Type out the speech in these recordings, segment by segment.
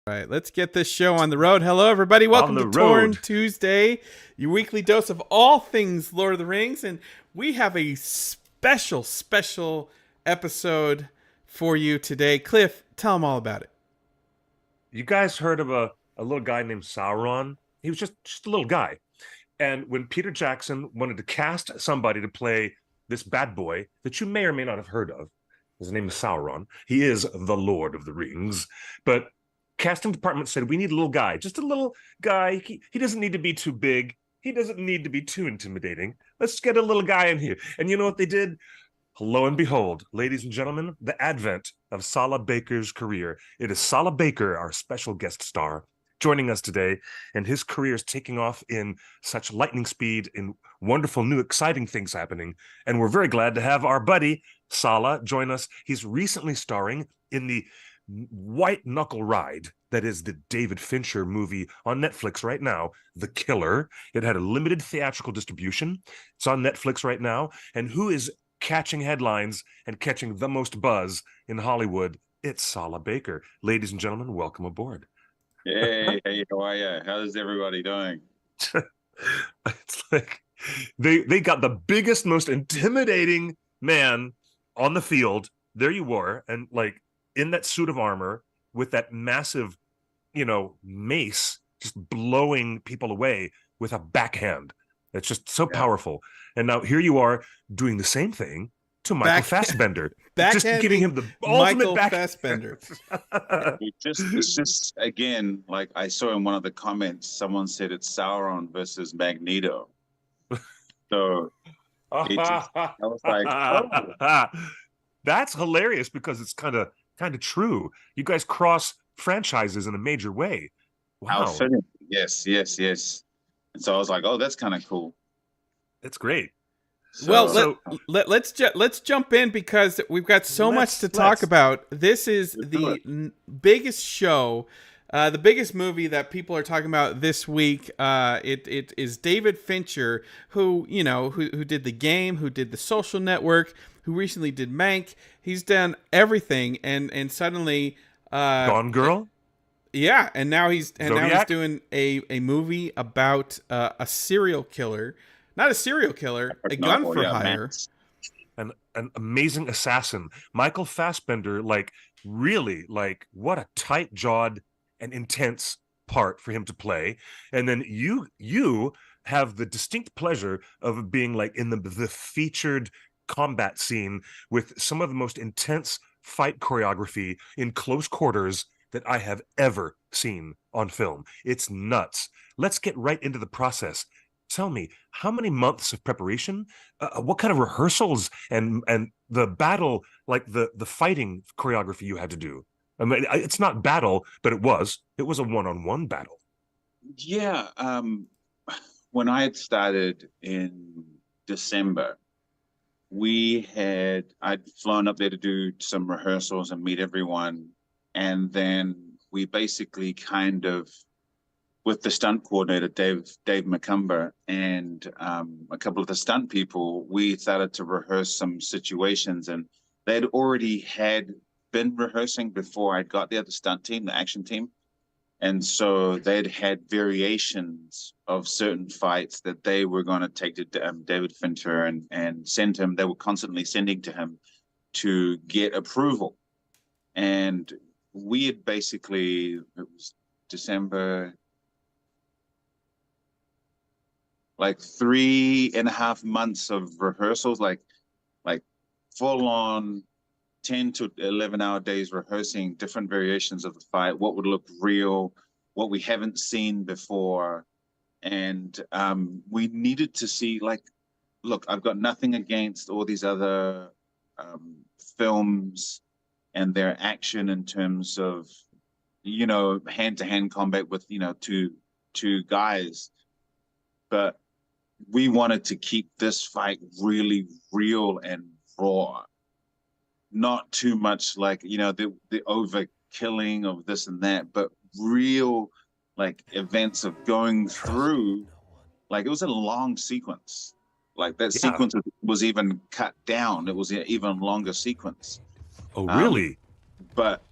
All right, let's get this show on the road. Hello, everybody. Welcome to Torn Tuesday, your weekly dose of all things Lord of the Rings. And we have a special episode for you today. Cliff, tell them all about it. You guys heard of a little guy named Sauron? He was just a little guy. And when Peter Jackson wanted to cast somebody to play this bad boy that you may or may not have heard of, his name is Sauron. He is the Lord of the Rings. But casting department said, we need a little guy, just a little guy. He doesn't need to be too big. He doesn't need to be too intimidating. Let's get a little guy in here. And you know what they did? Lo and behold, ladies and gentlemen, the advent of Sala Baker's career. It is Sala Baker, our special guest star, joining us today, and his career is taking off in such lightning speed and wonderful new exciting things happening. And we're very glad to have our buddy Salah join us. He's recently starring in the white knuckle ride that is the David Fincher movie on Netflix right now, The Killer. It had a limited theatrical distribution. It's on Netflix right now. And who is catching headlines and catching the most buzz in Hollywood? It's Sala Baker. Ladies and gentlemen, welcome aboard. Hey, how are you? How's everybody doing? It's like they got the biggest, most intimidating man on the field. There you were, and like in that suit of armor with that massive, mace, just blowing people away with a backhand. It's just so powerful. And now here you are doing the same thing to Michael Fassbender. Just giving him the ultimate Fassbender. It's just again, like I saw in one of the comments, someone said it's Sauron versus Magneto. So I was like, oh. That's hilarious because it's kind of true. You guys cross franchises in a major way. Wow. Yes. And so I was like, oh, that's kind of cool. That's great. Let's jump in because we've got so much to talk about. This is the biggest show, the biggest movie that people are talking about this week. It is David Fincher, who did The Game, who did The Social Network, who recently did Mank. He's done everything, and suddenly Gone Girl. Yeah, and now he's doing a movie about a serial killer. Not a serial killer, a gun for hire. An amazing assassin. Michael Fassbender, really, what a tight-jawed and intense part for him to play. And then you have the distinct pleasure of being in the featured combat scene with some of the most intense fight choreography in close quarters that I have ever seen on film. It's nuts. Let's get right into the process. Tell me, how many months of preparation? What kind of rehearsals and the battle, the fighting choreography you had to do? I mean, it's not battle, but it was a one-on-one battle. Yeah. When I had started in December, I'd flown up there to do some rehearsals and meet everyone. And then we basically kind of, with the stunt coordinator, Dave McCumber, and a couple of the stunt people, we started to rehearse some situations, and they'd already had been rehearsing before I'd got there, the stunt team, the action team. And so they'd had variations of certain fights that they were going to take to David Fincher and send him. They were constantly sending to him to get approval. And we had basically, it was December, 3.5 months of rehearsals, like full on 10 to 11 hour days rehearsing different variations of the fight, what would look real, what we haven't seen before. And we needed to see, look, I've got nothing against all these other films and their action in terms of, hand-to-hand combat with, two guys. But we wanted to keep this fight really real and raw. Not too much the overkilling of this and that, but real events of going through. It was a long sequence. Sequence was even cut down. It was an even longer sequence. Oh, really? But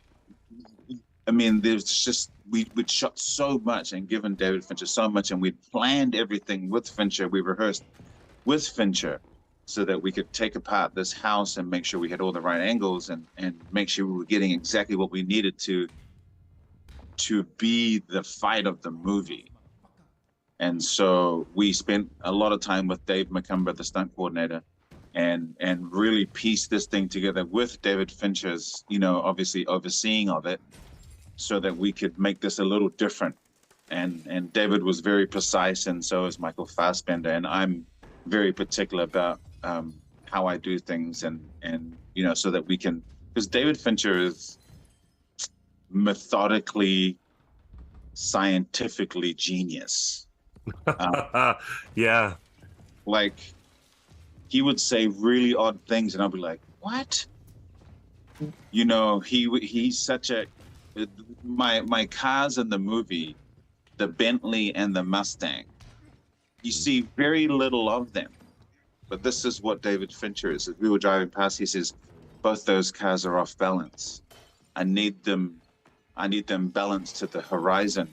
I mean, there's just we'd shot so much and given David Fincher so much, and we'd planned everything with Fincher. We rehearsed with Fincher so that we could take apart this house and make sure we had all the right angles and make sure we were getting exactly what we needed to be the fight of the movie. And so we spent a lot of time with Dave McCumber, the stunt coordinator, and really pieced this thing together with David Fincher's, obviously overseeing of it, so that we could make this a little different. And David was very precise, and so is Michael Fassbender. And I'm very particular about how I do things, and so that we can, because David Fincher is methodically, scientifically genius. Yeah. Like, he would say really odd things, and I'll be like, what? He's such a, my cars in the movie, the Bentley and the Mustang, you see very little of them. But this is what David Fincher is. As we were driving past, he says, both those cars are off balance. I need them balanced to the horizon.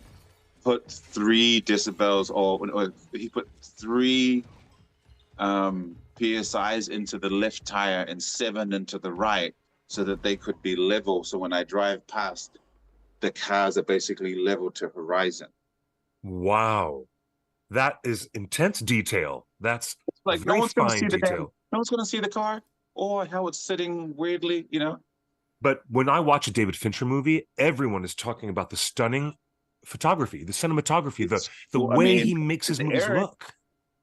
Put 3 decibels, or he put 3 PSIs into the left tire and 7 into the right, so that they could be level. So when I drive past, the cars are basically level to horizon. Wow. That is intense detail. That's like very fine detail. No one's going to see the car or how it's sitting weirdly, But when I watch a David Fincher movie, everyone is talking about the stunning photography, the cinematography, the way he makes his movies look.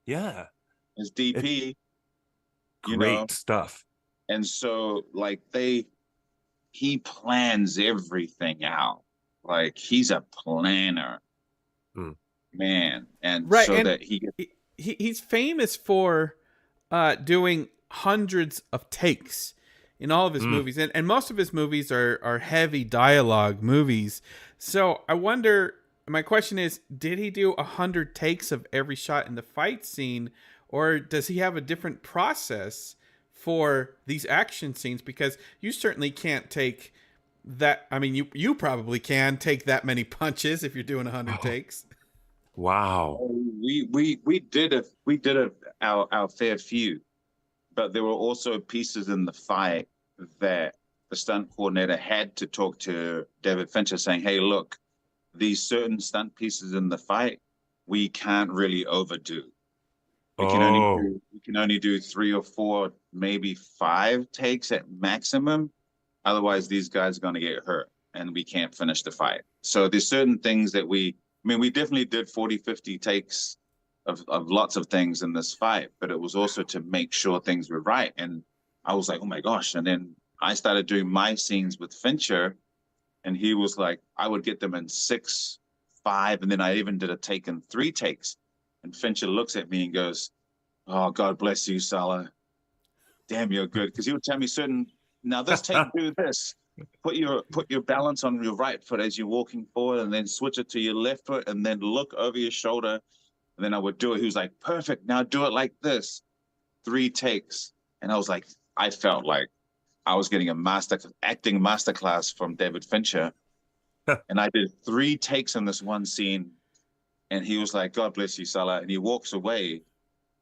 Yeah. His DP. Great stuff. And so, like, he plans everything out. Like, he's a planner, man. And right, so and that he's famous for doing hundreds of takes in all of his movies, and most of his movies are heavy dialogue movies. So I wonder, my question is, did he do 100 takes of every shot in the fight scene, or does he have a different process for these action scenes? Because you certainly can't take that. I mean, you probably can take that many punches if you're doing 100 takes. Wow. We did our fair few, but there were also pieces in the fight that the stunt coordinator had to talk to David Fincher, saying, hey, look, these certain stunt pieces in the fight, we can't really overdo. We can only do 3 or 4, maybe 5 takes at maximum. Otherwise, these guys are going to get hurt and we can't finish the fight. So there's certain things that we definitely did 40, 50 takes of lots of things in this fight, but it was also to make sure things were right. And I was like, oh my gosh. And then I started doing my scenes with Fincher, and he was like, I would get them in 6, 5, and then I even did a take in 3 takes. And Fincher looks at me and goes, oh, God bless you, Salah. Damn, you're good. Because he would tell me now this take, do this. Put your balance on your right foot as you're walking forward, and then switch it to your left foot, and then look over your shoulder. And then I would do it. He was like, perfect. Now do it like this. 3 takes. And I was like, I felt like I was getting a acting masterclass from David Fincher. And I did 3 takes in this one scene. And he was like, God bless you, Salah. And he walks away.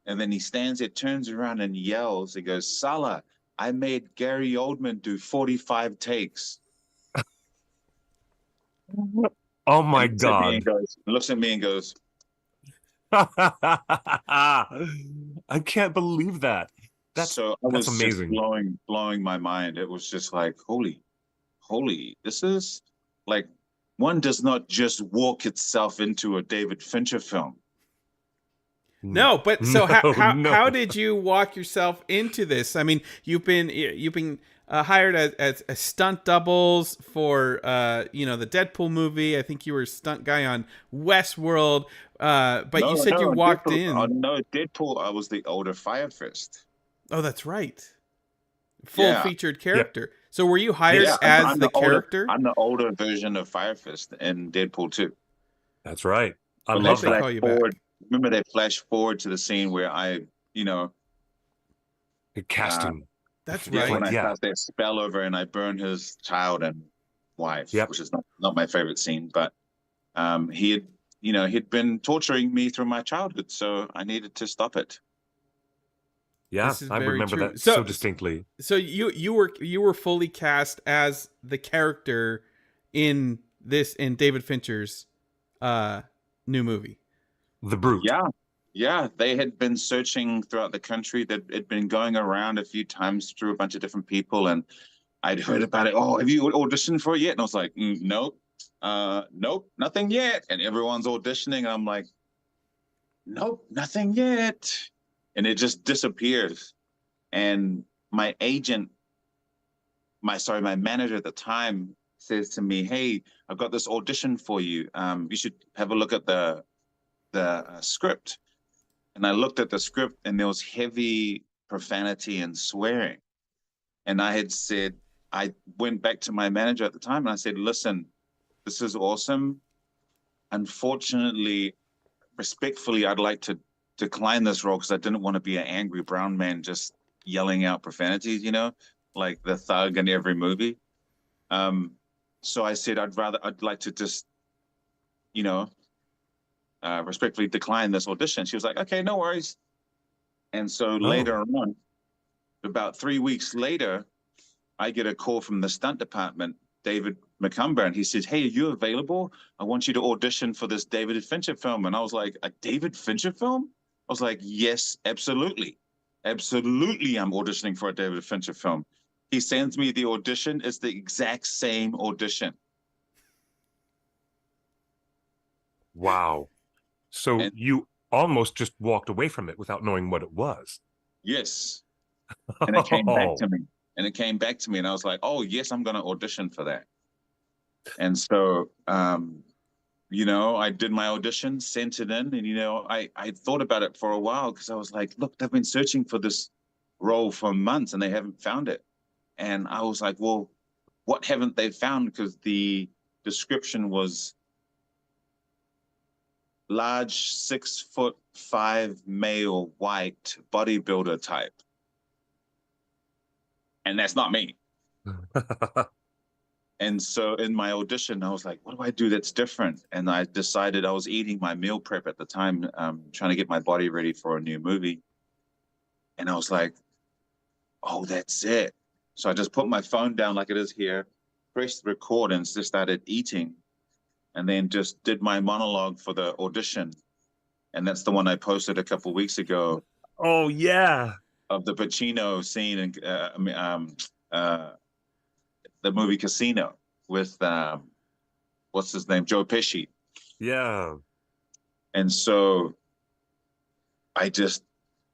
And then he stands there, turns around and yells. He goes, Salah, I made Gary Oldman do 45 takes. Oh my God. Looks at me and goes, I can't believe that. That's amazing. Just blowing my mind. It was just like, holy, this is like, one does not just walk itself into a David Fincher film. No, but so how did you walk yourself into this? I mean, you've been hired as stunt doubles for the Deadpool movie. I think you were a stunt guy on Westworld. But you said you walked Deadpool, in. No, Deadpool. I was the older Fire Fist. Oh, that's right. Full featured character. Yep. So were you hired as the character? I'm the older version of Fire Fist in Deadpool 2. That's right. I love that. Call you back. Remember they flash forward to the scene where the casting. That's right. When I cast that spell over and I burn his child and wife, which is not my favorite scene, but He had, he'd been torturing me through my childhood, so I needed to stop it. Yeah, This is I very remember true. that so distinctly. So you were fully cast as the character in David Fincher's new movie. The Brute. Yeah, they had been searching throughout the country. That had been going around a few times through a bunch of different people, and I'd heard about it. Oh, have you auditioned for it yet? And I was like, nope, nope, nothing yet. And everyone's auditioning, and I'm like, nope, nothing yet. And it just disappears. And my agent, my manager at the time says to me, "Hey, I've got this audition for you. You should have a look at the script." And I looked at the script, and there was heavy profanity and swearing. And I went back to my manager at the time, and I said, "Listen, this is awesome. Unfortunately, respectfully, I'd like to decline this role because I didn't want to be an angry brown man just yelling out profanities, like the thug in every movie." So I said, I'd like to just, respectfully decline this audition. She was like, "Okay, no worries." And so later on, about 3 weeks later, I get a call from the stunt department, David Macumber, and he says, "Hey, are you available? I want you to audition for this David Fincher film." And I was like, "A David Fincher film?" I was like, "Yes, absolutely. Absolutely, I'm auditioning for a David Fincher film." He sends me the audition. It's the exact same audition. Wow. So you almost just walked away from it without knowing what it was. Yes. And it came back to me. And I was like, "Oh, yes, I'm going to audition for that." And so, I did my audition, sent it in, and, I thought about it for a while because I was like, look, they've been searching for this role for months and they haven't found it. And I was like, well, what haven't they found? Because the description was large 6'5" male, white bodybuilder type. And that's not me. And so in my audition, I was like, what do I do that's different? And I decided, I was eating my meal prep at the time, trying to get my body ready for a new movie. And I was like, oh, that's it. So I just put my phone down like it is here, pressed record, and just started eating. And then just did my monologue for the audition. And that's the one I posted a couple of weeks ago. Oh, yeah. Of the Pacino scene in the movie Casino with what's his name, Joe Pesci. Yeah. And so I just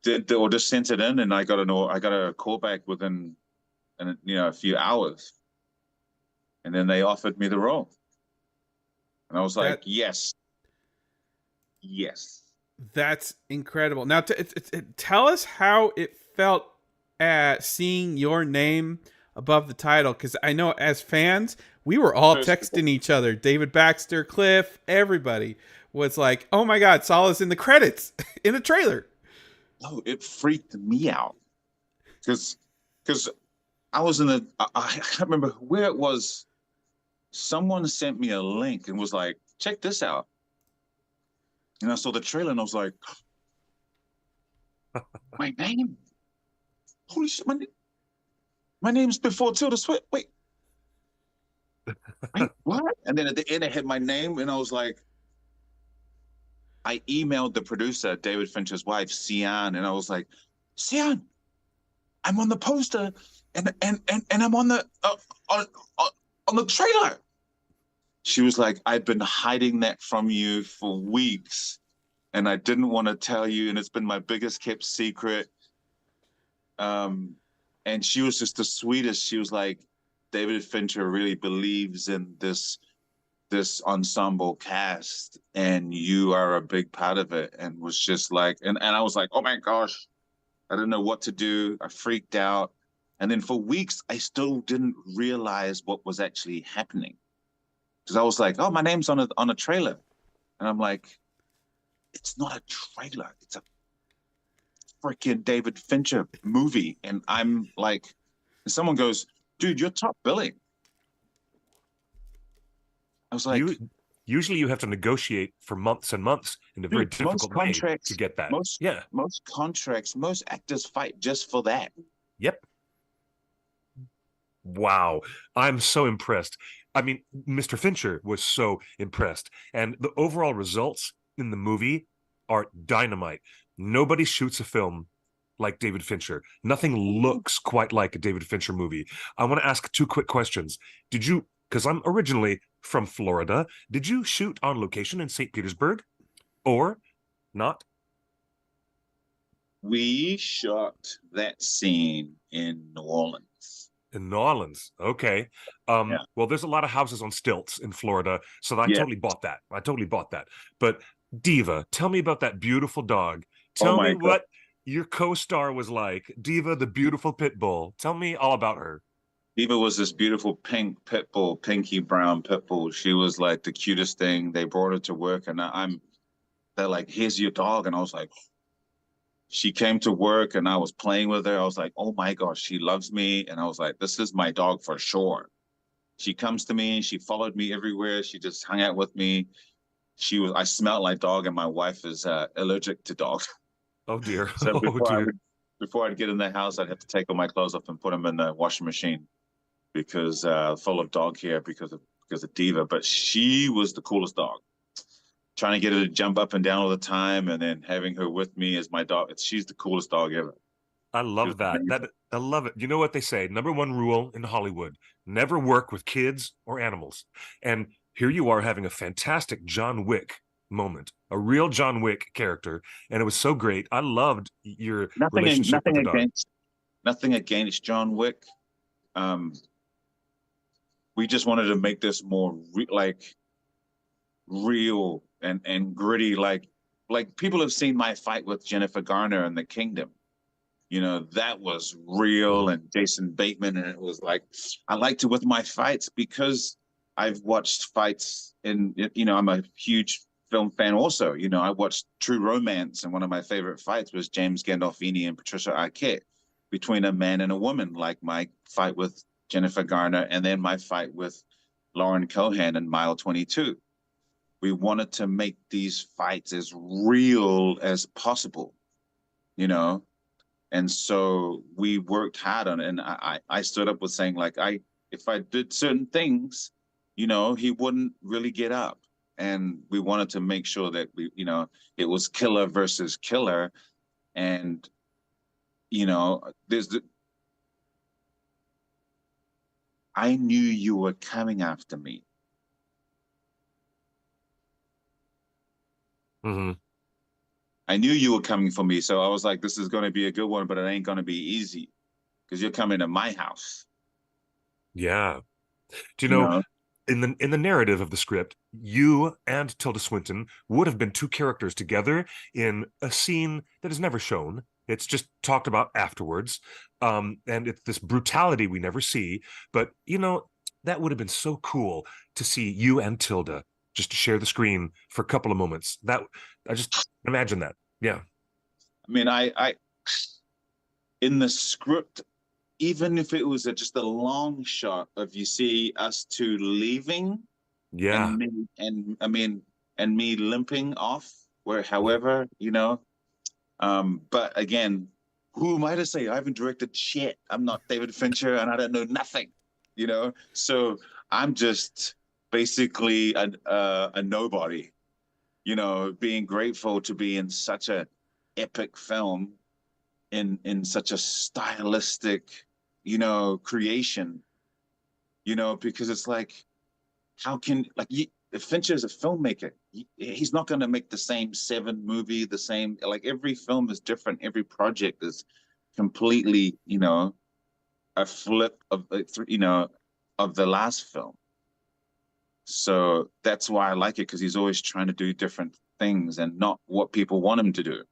just sent it in, and I got a call back within a few hours, and then they offered me the role, and I was like, yes. That's incredible. Now, tell us how it felt at seeing your name above the title, because I know as fans, we were all texting each other. David Baxter, Cliff, everybody was like, "Oh my God, Salah's in the credits in the trailer." Oh, it freaked me out because I was I can't remember where it was. Someone sent me a link and was like, "Check this out." And I saw the trailer and I was like, my name? Holy shit, my name's before Tilda Swinton. Wait, what? And then at the end, it had my name, and I was like, I emailed the producer, David Fincher's wife, Sian, and I was like, "Sian, I'm on the poster, and I'm on the on the trailer." She was like, "I've been hiding that from you for weeks, and I didn't want to tell you, and it's been my biggest kept secret." And she was just the sweetest. She was like, "David Fincher really believes in this ensemble cast, and you are a big part of it," and was just like, and I was like, oh my gosh, I didn't know what to do. I freaked out. And then for weeks, I still didn't realize what was actually happening. Because I was like, oh, my name's on a trailer. And I'm like, it's not a trailer. It's a freaking David Fincher movie. And I'm like, and someone goes, "Dude, you're top billing." I was like, Usually you have to negotiate for months and months in a very Dude, most difficult way contracts, to get that. most Yeah. most contracts, most actors fight just for that. Yep. Wow. I'm so impressed. I mean, Mr. Fincher was so impressed. And the overall results in the movie are dynamite. Nobody shoots a film like David Fincher. Nothing looks quite like a David Fincher movie. I want to ask two quick questions. Did you, because I'm originally from Florida, did you shoot on location in St. Petersburg or not? We shot that scene in New Orleans. In New Orleans. Okay. Yeah. Well, there's a lot of houses on stilts in Florida, so I Yeah. totally bought that. I totally bought that. But Diva, tell me about that beautiful dog. Oh Tell my me God. what your co-star was like. Diva, the beautiful pit bull. Tell me all about her. Eva was this beautiful pink pit bull, pinky brown pit bull. She was like the cutest thing. They brought her to work, and they're like, "Here's your dog," and I was like, she came to work, and I was playing with her. I was like, "Oh my gosh, she loves me," and I was like, "This is my dog for sure." She comes to me. She followed me everywhere. She just hung out with me. I smelled like dog, and my wife is allergic to dogs. Oh dear. So Oh dear. before I'd get in the house, I'd have to take all my clothes off and put them in the washing machine because full of dog hair because of Diva. But she was the coolest dog. Trying to get her to jump up and down all the time, and then having her with me as my dog. She's the coolest dog ever. I love that. I love it. You know what they say? Number one rule in Hollywood: never work with kids or animals. And here you are having a fantastic John Wick moment, a real John Wick character, and it was so great. I loved your relationship with the dog. Nothing against John Wick. We just wanted to make this more real and gritty. Like people have seen my fight with Jennifer Garner in The Kingdom. You know, that was real, and Jason Bateman, and it was like, I liked it with my fights because I've watched fights I'm a huge film fan also. You know, I watched True Romance, and one of my favorite fights was James Gandolfini and Patricia Arquette between a man and a woman, like my fight with Jennifer Garner, and then my fight with Lauren Cohan in Mile 22. We wanted to make these fights as real as possible, you know? And so we worked hard on it. And I stood up with saying, like, if I did certain things, you know, he wouldn't really get up. And we wanted to make sure that it was killer versus killer. And, you know, I knew you were coming after me. Mm-hmm. I knew you were coming for me. So I was like, this is going to be a good one, but it ain't going to be easy because you're coming to my house. Yeah. Do you know, in the narrative of the script, you and Tilda Swinton would have been two characters together in a scene that is never shown. It's just talked about afterwards. And it's this brutality we never see. But, you know, that would have been so cool to see you and Tilda just to share the screen for a couple of moments. I just imagine that. Yeah. I mean, I in the script, even if it was just a long shot of you see us two leaving, yeah, and me limping off, however, you know. But again, who am I to say? I haven't directed shit. I'm not David Fincher, and I don't know nothing, you know. So I'm just basically a nobody, you know, being grateful to be in such a epic film in such a stylistic, you know, creation, you know, because it's like, how can, like, if Fincher is a filmmaker, he's not going to make the same Seven movie, the same, like, every film is different. Every project is completely, you know, a flip of, you know, of the last film. So that's why I like it, because he's always trying to do different things and not what people want him to do.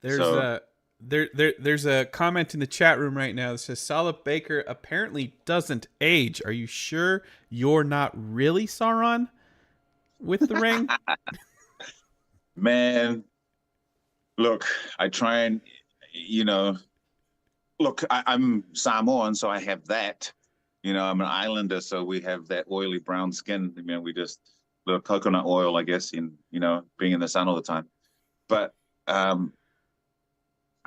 There's a comment in the chat room right now that says Sala Baker apparently doesn't age. Are you sure you're not really Sauron with the ring? Man, look, I try and, you know, look, I'm Samoan, so I have that. You know, I'm an islander, so we have that oily brown skin. I mean, we the coconut oil, I guess, in being in the sun all the time. But I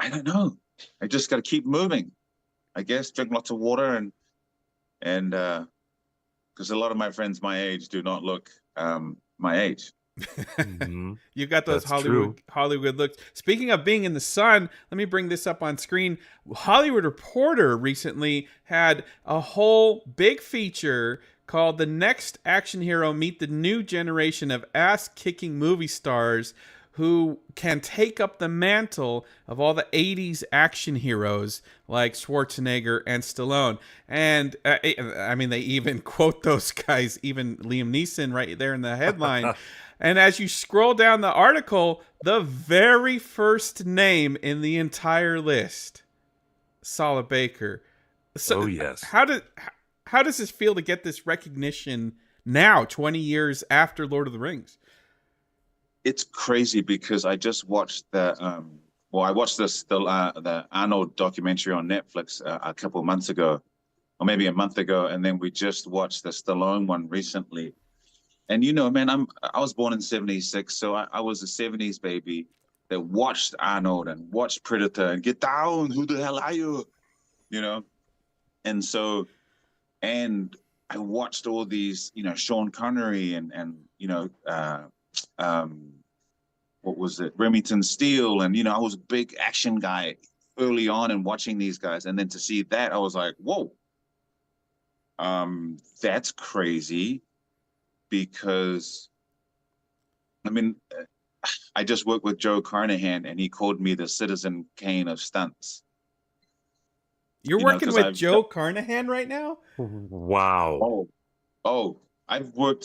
don't know. I just got to keep moving. I guess drink lots of water and because a lot of my friends my age do not look my age. Mhm. You got those That's true. Hollywood looks. Speaking of being in the sun, let me bring this up on screen. Hollywood Reporter recently had a whole big feature called "The Next Action Hero Meet the New Generation of Ass-Kicking Movie Stars Who Can Take Up the Mantle of All the 80s Action Heroes like Schwarzenegger and Stallone." And I mean, they even quote those guys, even Liam Neeson right there in the headline. And as you scroll down the article, the very first name in the entire list, Sala Baker. So Oh, yes. how does this feel to get this recognition now, 20 years after Lord of the Rings? It's crazy because I just watched I watched the Arnold documentary on Netflix a couple of months ago, or maybe a month ago, and then we just watched the Stallone one recently. And man, I was born in '76, so I was a '70s baby that watched Arnold and watched Predator and Get Down, who the hell are you? And so, and I watched all these, Sean Connery and what was it, Remington Steele, and I was a big action guy early on and watching these guys, and then to see that, I was like, whoa, that's crazy. Because I mean, I just worked with Joe Carnahan, and he called me the Citizen Kane of stunts. You're working with Joe Carnahan right now? Wow. Oh, I've worked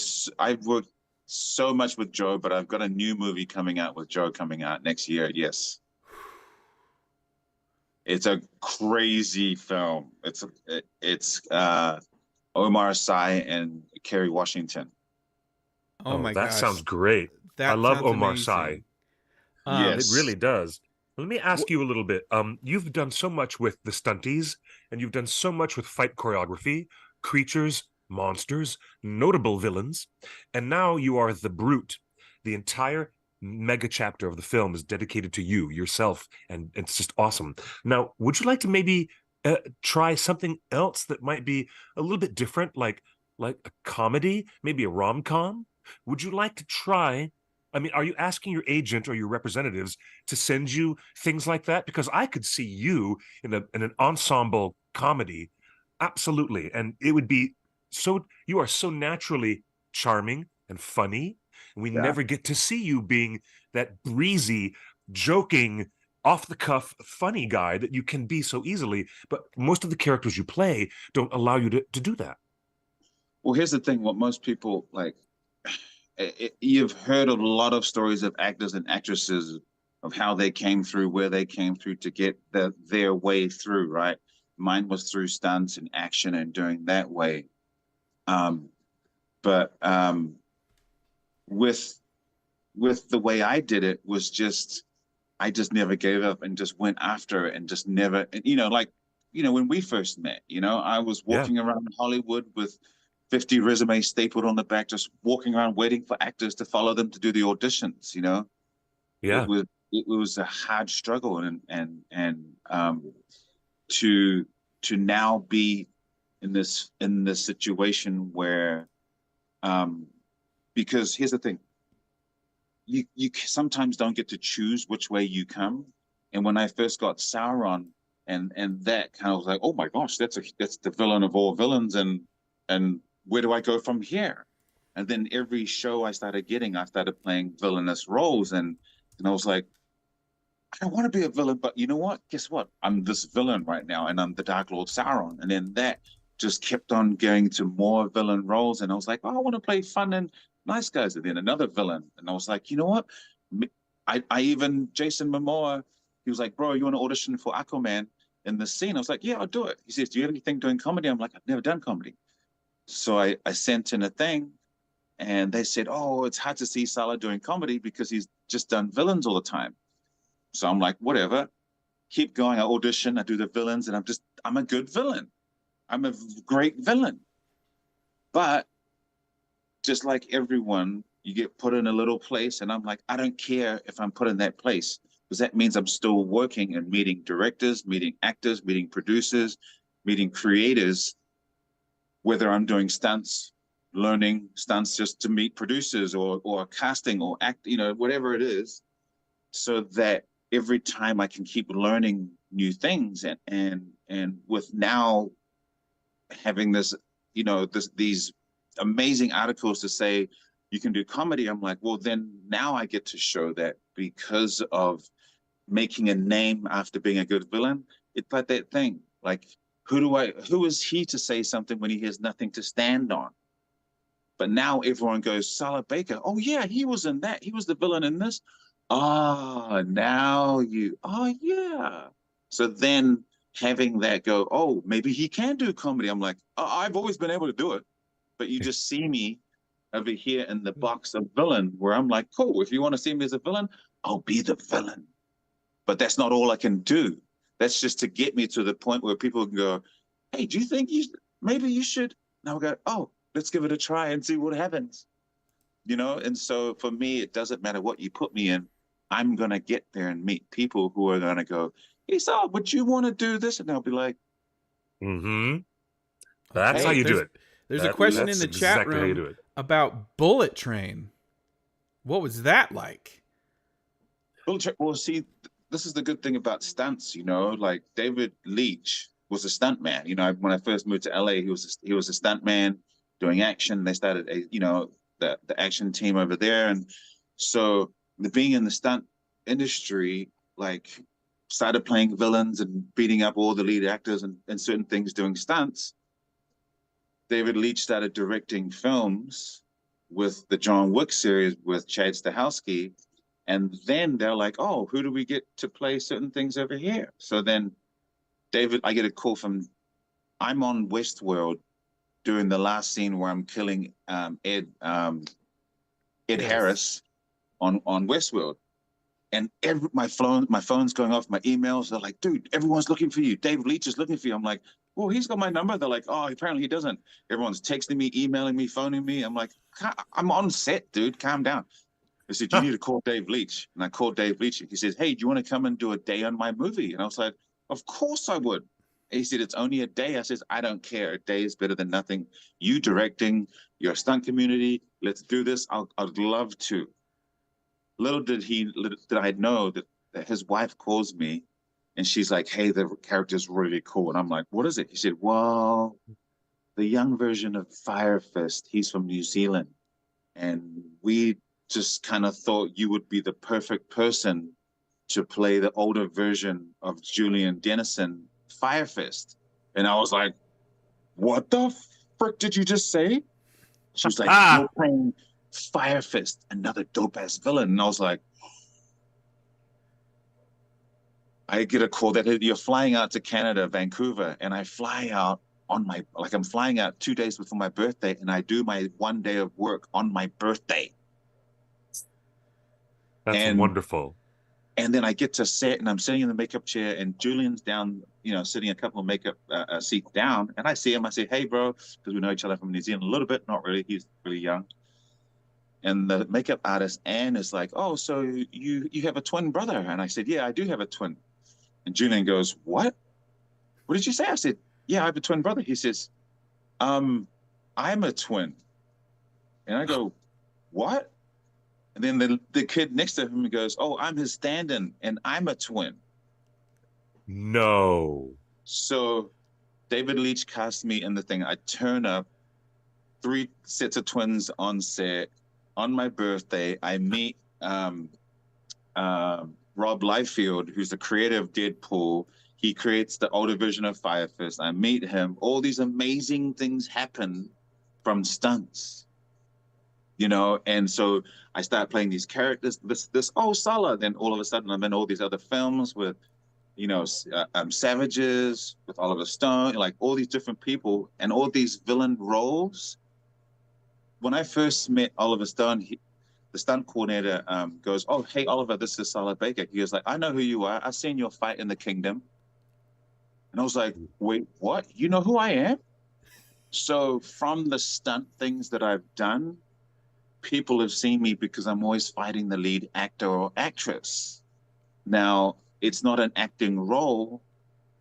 so much with Joe, but I've got a new movie coming out with Joe coming out next year. Yes, it's a crazy film. It's Omar Sy and Kerry Washington. Oh my that gosh. sounds great. I love Omar Sy. Yes. It really does. Let me ask you a little bit. You've done so much with the stunties, and you've done so much with fight choreography, creatures, monsters, notable villains, and now you are the Brute. The entire mega chapter of the film is dedicated to you, yourself, and it's just awesome. Now, would you like to maybe try something else that might be a little bit different, like a comedy, maybe a rom-com? Would you like to try? I mean, are you asking your agent or your representatives to send you things like that? Because I could see you in an ensemble comedy, absolutely, and it would be so. You are so naturally charming and funny. We never get to see you being that breezy, joking, off the cuff, funny guy that you can be so easily. But most of the characters you play don't allow you to do that. Well, here's the thing: what most people like. You've heard a lot of stories of actors and actresses of how they came through, where they came through to get their way through, right? Mine was through stunts and action and doing that way. But with the way I did it was just, I just never gave up and just went after it and just never, and, when we first met, I was walking around Hollywood with 50 resumes stapled on the back, just walking around waiting for actors to follow them to do the auditions. It was a hard struggle, and to now be in this situation where, because here's the thing, you sometimes don't get to choose which way you come. And when I first got Sauron, and that kind of was like, oh my gosh, that's the villain of all villains, and where do I go from here? And then every show I started playing villainous roles, and I was like, I don't want to be a villain, but you know what? Guess what? I'm this villain right now, and I'm the Dark Lord Sauron. And then that just kept on going to more villain roles, and I was like, oh, I want to play fun and nice guys. And then another villain, and I was like, you know what? I even Jason Momoa, he was like, bro, you want to audition for Aquaman in the scene? I was like, yeah, I'll do it. He says, do you have anything doing comedy? I'm like, I've never done comedy. So I sent in a thing, and they said, oh, it's hard to see Salah doing comedy because he's just done villains all the time. So I'm like, whatever, keep going. I audition, I do the villains, and I'm a good villain. I'm a great villain. But just like everyone, you get put in a little place, and I'm like, I don't care if I'm put in that place, because that means I'm still working and meeting directors, meeting actors, meeting producers, meeting creators, whether I'm doing stunts, learning stunts just to meet producers or casting or act, whatever it is, so that every time I can keep learning new things. And with now having this, these amazing articles to say you can do comedy, I'm like, well, then now I get to show that because of making a name after being a good villain. It's like that thing, like, who is he to say something when he has nothing to stand on? But now everyone goes, Sala Baker, oh yeah, he was in that, he was the villain in this. Oh yeah. So then having that go, oh, maybe he can do comedy. I'm like, oh, I've always been able to do it, but you just see me over here in the box of villain, where I'm like, cool, if you want to see me as a villain, I'll be the villain. But that's not all I can do. That's just to get me to the point where people can go, hey, do you think maybe you should? Now we go, oh, let's give it a try and see what happens. And so for me, it doesn't matter what you put me in. I'm going to get there and meet people who are going to go, hey, so would you want to do this? And I'll be like, mm-hmm. That's how Okay, you do it. There's a question in That's the chat exactly how you room do it. about Bullet Train. What was that like? well, see, this is the good thing about stunts, like David Leitch was a stunt man. When I first moved to LA, he was a stunt man doing action. They started the action team over there. And so being in the stunt industry, like, started playing villains and beating up all the lead actors and certain things doing stunts. David Leitch started directing films with the John Wick series with Chad Stahelski. And then they're like, oh, who do we get to play certain things over here? So then I get a call I'm on Westworld doing the last scene where I'm killing Ed Harris on Westworld. And my phone's going off, my emails. They're like, dude, everyone's looking for you. David Leitch is looking for you. I'm like, well, he's got my number. They're like, oh, apparently he doesn't. Everyone's texting me, emailing me, phoning me. I'm like, I'm on set, dude. Calm down. I said, you need to call Dave Leitch. And I called Dave Leitch. He says, hey, do you want to come and do a day on my movie? And I was like, of course I would. And he said, it's only a day. I says, I don't care. A day is better than nothing. You directing, your stunt community, let's do this. I'd love to. Little did I know that his wife calls me and she's like, hey, the character's really cool. And I'm like, what is it? He said, well, the young version of Fire Fist, he's from New Zealand. And we just kind of thought you would be the perfect person to play the older version of Julian Dennison, Fire Fist. And I was like, what the frick did you just say? She was like, you're playing Fire Fist, another dope-ass villain. And I was like, I get a call that you're flying out to Canada, Vancouver, and I fly out I'm flying out 2 days before my birthday, and I do my 1 day of work on my birthday. That's wonderful. And then I get to set, and I'm sitting in the makeup chair, and Julian's down, sitting a couple of makeup seats down, and I see him. I say, hey, bro, because we know each other from New Zealand a little bit, not really. He's really young. And the makeup artist, Anne, is like, oh, so you have a twin brother? And I said, yeah, I do have a twin. And Julian goes, what? What did you say? I said, yeah, I have a twin brother. He says, I'm a twin. And I go, what? And then the kid next to him goes, oh, I'm his stand-in, and I'm a twin. No. So David Leitch cast me in the thing. I turn up, 3 sets of twins on set. On my birthday, I meet Rob Liefeld, who's the creator of Deadpool. He creates the older version of Fire Fist. I meet him. All these amazing things happen from stunts. And so I start playing these characters, Salah. Then all of a sudden I'm in all these other films with, Savages, with Oliver Stone, like all these different people and all these villain roles. When I first met Oliver Stone, the stunt coordinator goes, oh, hey, Oliver, this is Sala Baker. He was like, I know who you are. I've seen your fight in the Kingdom. And I was like, wait, what? You know who I am? So from the stunt things that I've done, people have seen me because I'm always fighting the lead actor or actress. Now, it's not an acting role,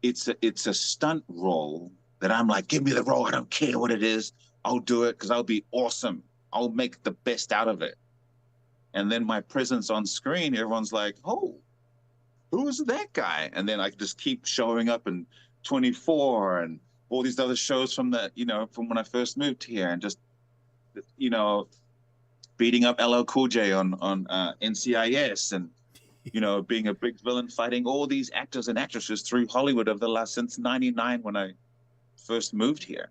it's a stunt role that I'm like, give me the role, I don't care what it is, I'll do it because I'll be awesome. I'll make the best out of it. And then my presence on screen, everyone's like, oh, who is that guy? And then I just keep showing up in 24 and all these other shows from from when I first moved here, and just, beating up LL Cool J on NCIS, and being a big villain, fighting all these actors and actresses through Hollywood since '99 when I first moved here.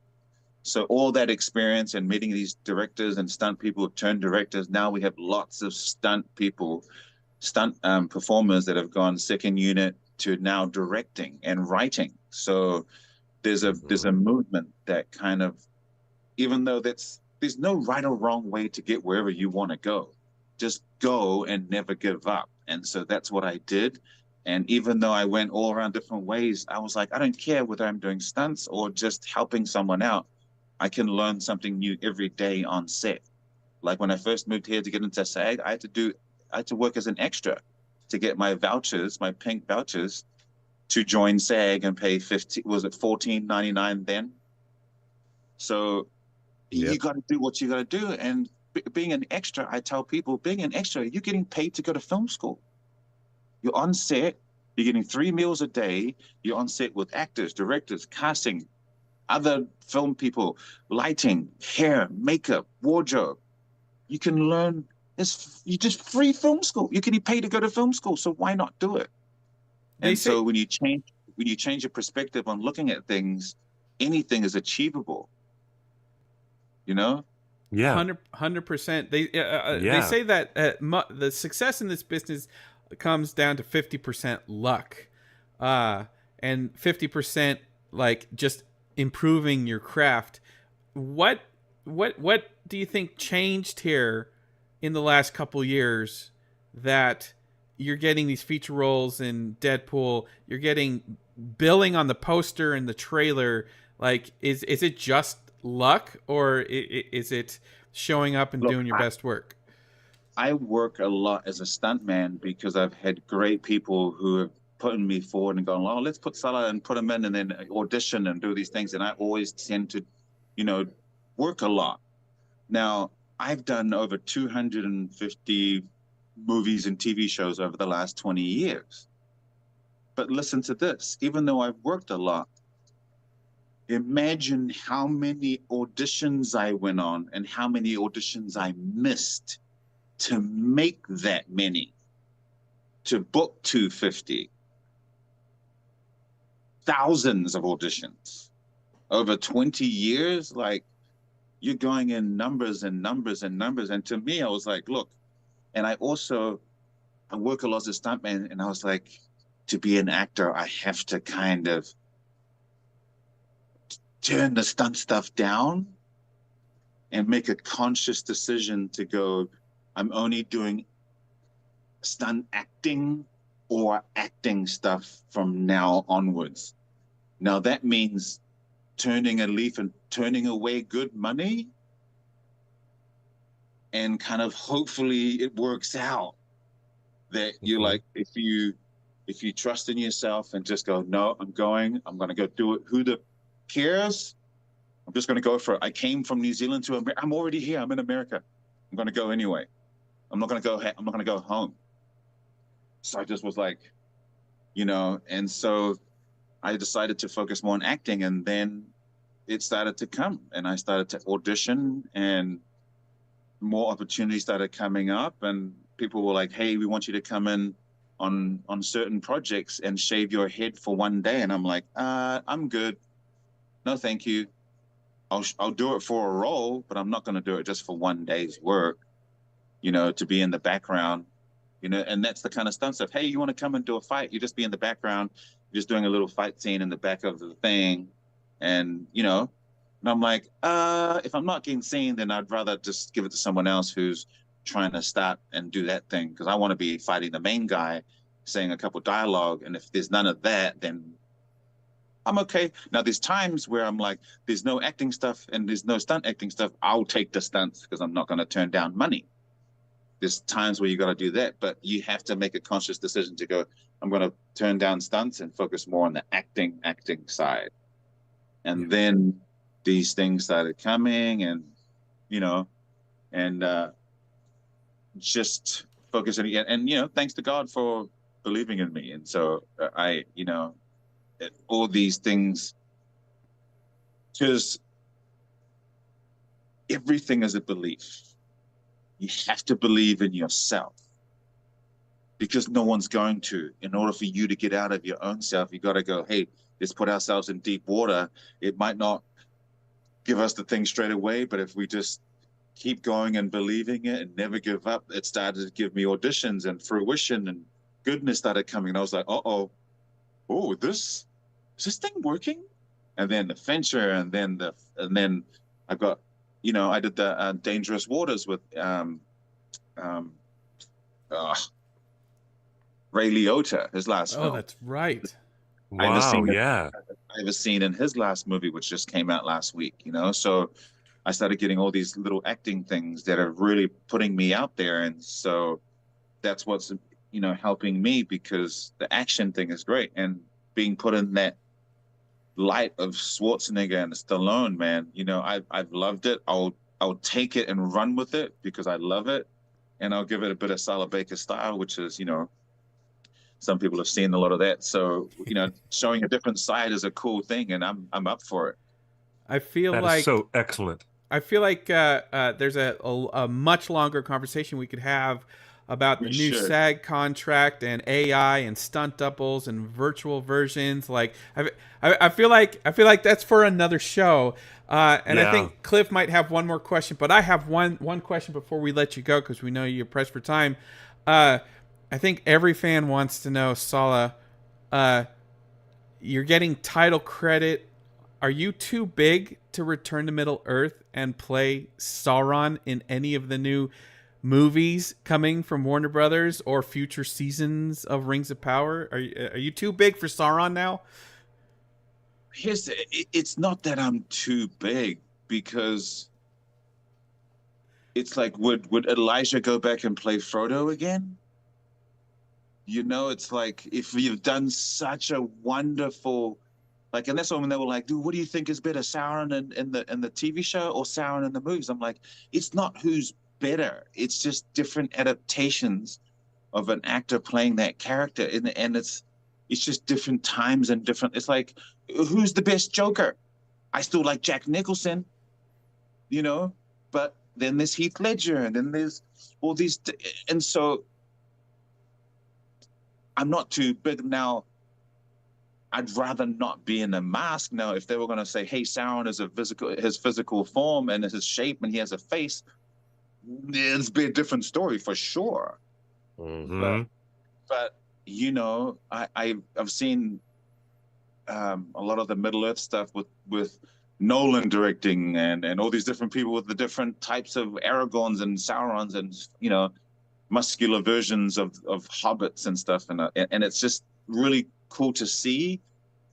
So all that experience and meeting these directors and stunt people who turned directors. Now we have lots of stunt performers that have gone second unit to now directing and writing. So there's a movement that kind of, even though there's no right or wrong way to get wherever you want to go, just go and never give up. And so that's what I did. And even though I went all around different ways, I was like, I don't care whether I'm doing stunts or just helping someone out. I can learn something new every day on set. Like when I first moved here to get into SAG, I had to work as an extra to get my vouchers, my pink vouchers, to join SAG and pay $14.99 then. So you got to do what you got to do. And being an extra, I tell people, being an extra, you're getting paid to go to film school. You're on set, you're getting 3 meals a day, you're on set with actors, directors, casting, other film people, lighting, hair, makeup, wardrobe. You can learn this. You just free film school. You can be paid to go to film school, so why not do it? So when you change your perspective on looking at things, anything is achievable. Yeah, 100%. They say that the success in this business comes down to 50% luck, and 50% like just improving your craft. What do you think changed here in the last couple years that you're getting these feature roles in Deadpool, you're getting billing on the poster and the trailer? Like, is it just luck, or is it showing up and doing your best work? I work a lot as a stuntman because I've had great people who have put me forward and gone, oh, let's put Salah and put him in, and then audition and do these things. And I always tend to, work a lot. Now, I've done over 250 movies and TV shows over the last 20 years. But listen to this, even though I've worked a lot, imagine how many auditions I went on and how many auditions I missed to make that many, to book 250. Thousands of auditions over 20 years. Like, you're going in numbers and numbers and numbers. And to me, I was like, look, and I work a lot as a stuntman, and I was like, to be an actor, I have to kind of turn the stunt stuff down and make a conscious decision to go, I'm only doing stunt acting or acting stuff from now onwards. Now that means turning a leaf and turning away good money, and kind of hopefully it works out that you're like, if you trust in yourself and just go, no, I'm going to go do it. Who the cares? I'm just going to go for it. I came from New Zealand to America. I'm already here. I'm in America. I'm going to go anyway. I'm not going to go home. So I just was like, and so I decided to focus more on acting, and then it started to come, and I started to audition, and more opportunities started coming up, and people were like, hey, we want you to come in on certain projects and shave your head for one day. And I'm like, I'm good. No, thank you. I'll do it for a role, but I'm not going to do it just for one day's work, to be in the background, and that's the kind of stunt stuff. Hey, you want to come and do a fight? You just be in the background, you're just doing a little fight scene in the back of the thing. And, and I'm like, if I'm not getting seen, then I'd rather just give it to someone else who's trying to start and do that thing. Because I want to be fighting the main guy, saying a couple dialogue. And if there's none of that, then I'm okay. Now there's times where I'm like, there's no acting stuff and there's no stunt acting stuff. I'll take the stunts because I'm not going to turn down money. There's times where you got to do that, but you have to make a conscious decision to go, I'm going to turn down stunts and focus more on the acting side. And then these things started coming, and you know, and just focusing, and you know, thanks to God for believing in me. And so I, you know, all these things, because everything is a belief. You have to believe in yourself, because no one's going to. In order for you to get out of your own self, you got to go, hey, let's put ourselves in deep water. It might not give us the thing straight away, but if we just keep going and believing it and never give up, it started to give me auditions and fruition, and goodness started coming. And I was like, oh, is this thing working? And then the Fincher, and then I got, you know, I did the Dangerous Waters with Ray Liotta, his last film. Oh, that's right. Wow, yeah. I have a scene in his last movie, which just came out last week, you know? So I started getting all these little acting things that are really putting me out there. And so that's what's, you know, helping me, because the action thing is great. And being put in that light of Schwarzenegger and Stallone, man, you know, I've loved it. I'll take it and run with it because I love it. And I'll give it a bit of Sala Baker style, which is, you know, some people have seen a lot of that. So, you know, showing a different side is a cool thing, and I'm up for it. I feel that like is so excellent. I feel like there's a much longer conversation we could have about the new SAG contract and AI and stunt doubles and virtual versions. Like I feel like that's for another show. And I think Cliff might have one more question, but I have one question before we let you go, because we know you're pressed for time. I think every fan wants to know, Salah, you're getting title credit. Are you too big to return to Middle Earth and play Sauron in any of the new movies coming from Warner Brothers or future seasons of Rings of Power? Are you too big for Sauron now? It's not that I'm too big, because it's like, would Elijah go back and play Frodo again? You know, it's like, if you've done such a wonderful, like, and that's when they were like, dude, what do you think is better, Sauron in the TV show or Sauron in the movies? I'm like, it's not who's better. It's just different adaptations of an actor playing that character. And it's just different times and different, it's like, who's the best Joker? I still like Jack Nicholson, you know, but then there's Heath Ledger, and then there's all these, and so I'm not too big now. I'd rather not be in a mask now. If they were going to say, hey, Sauron is his physical form and his shape, and he has a face, it'd be a different story for sure. Mm-hmm. But you know, I've seen a lot of the Middle Earth stuff with Nolan directing, and all these different people with the different types of Aragorns and Saurons, and you know, muscular versions of hobbits and stuff, and it's just really cool to see.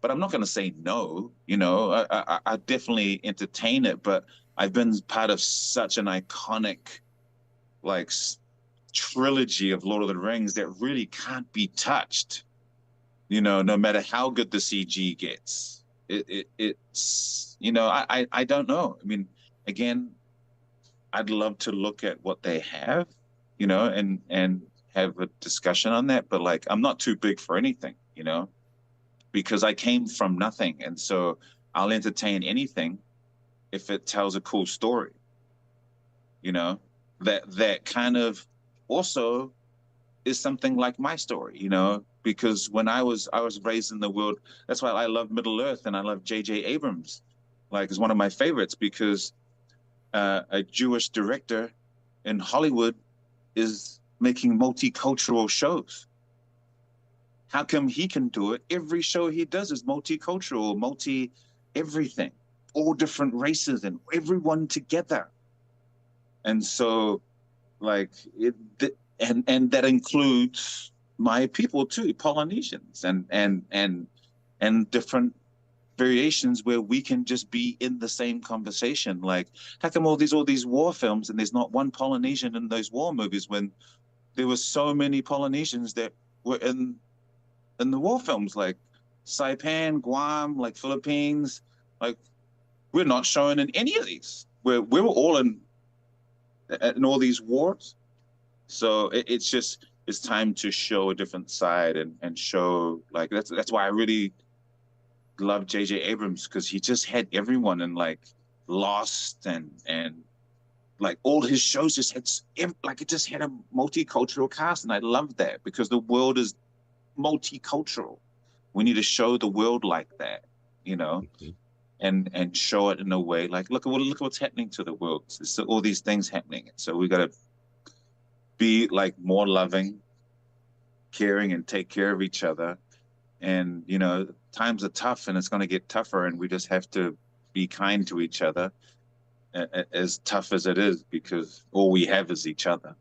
But I'm not going to say no, you know. I definitely entertain it, but I've been part of such an iconic, like, trilogy of Lord of the Rings that really can't be touched, you know, no matter how good the CG gets. It's, you know, I don't know. I mean, again, I'd love to look at what they have, you know, and have a discussion on that. But like, I'm not too big for anything, you know, because I came from nothing. And so I'll entertain anything if it tells a cool story, you know, that kind of also is something like my story, you know, because when I was raised in the world, that's why I love Middle Earth, and I love J.J. Abrams, like, is one of my favorites, because a Jewish director in Hollywood is making multicultural shows. How come he can do it? Every show he does is multicultural, multi everything, all different races and everyone together. And so, like, and that includes my people too, Polynesians and different variations where we can just be in the same conversation. Like, how come all these war films and there's not one Polynesian in those war movies when there were so many Polynesians that were in the war films, like Saipan, Guam, like Philippines, like we're not shown in any of these. We were all in all these wars. So it's time to show a different side and show, like, that's why I really love J.J. Abrams, because he just had everyone in, like, Lost and like all his shows just had, like, it just had a multicultural cast, and I love that because the world is multicultural. We need to show the world like that, you know, and show it in a way like, look at what's happening to the world. There's all these things happening, so we got to be like more loving, caring, and take care of each other. And you know, times are tough, and it's going to get tougher, and we just have to be kind to each other, as tough as it is, because all we have is each other.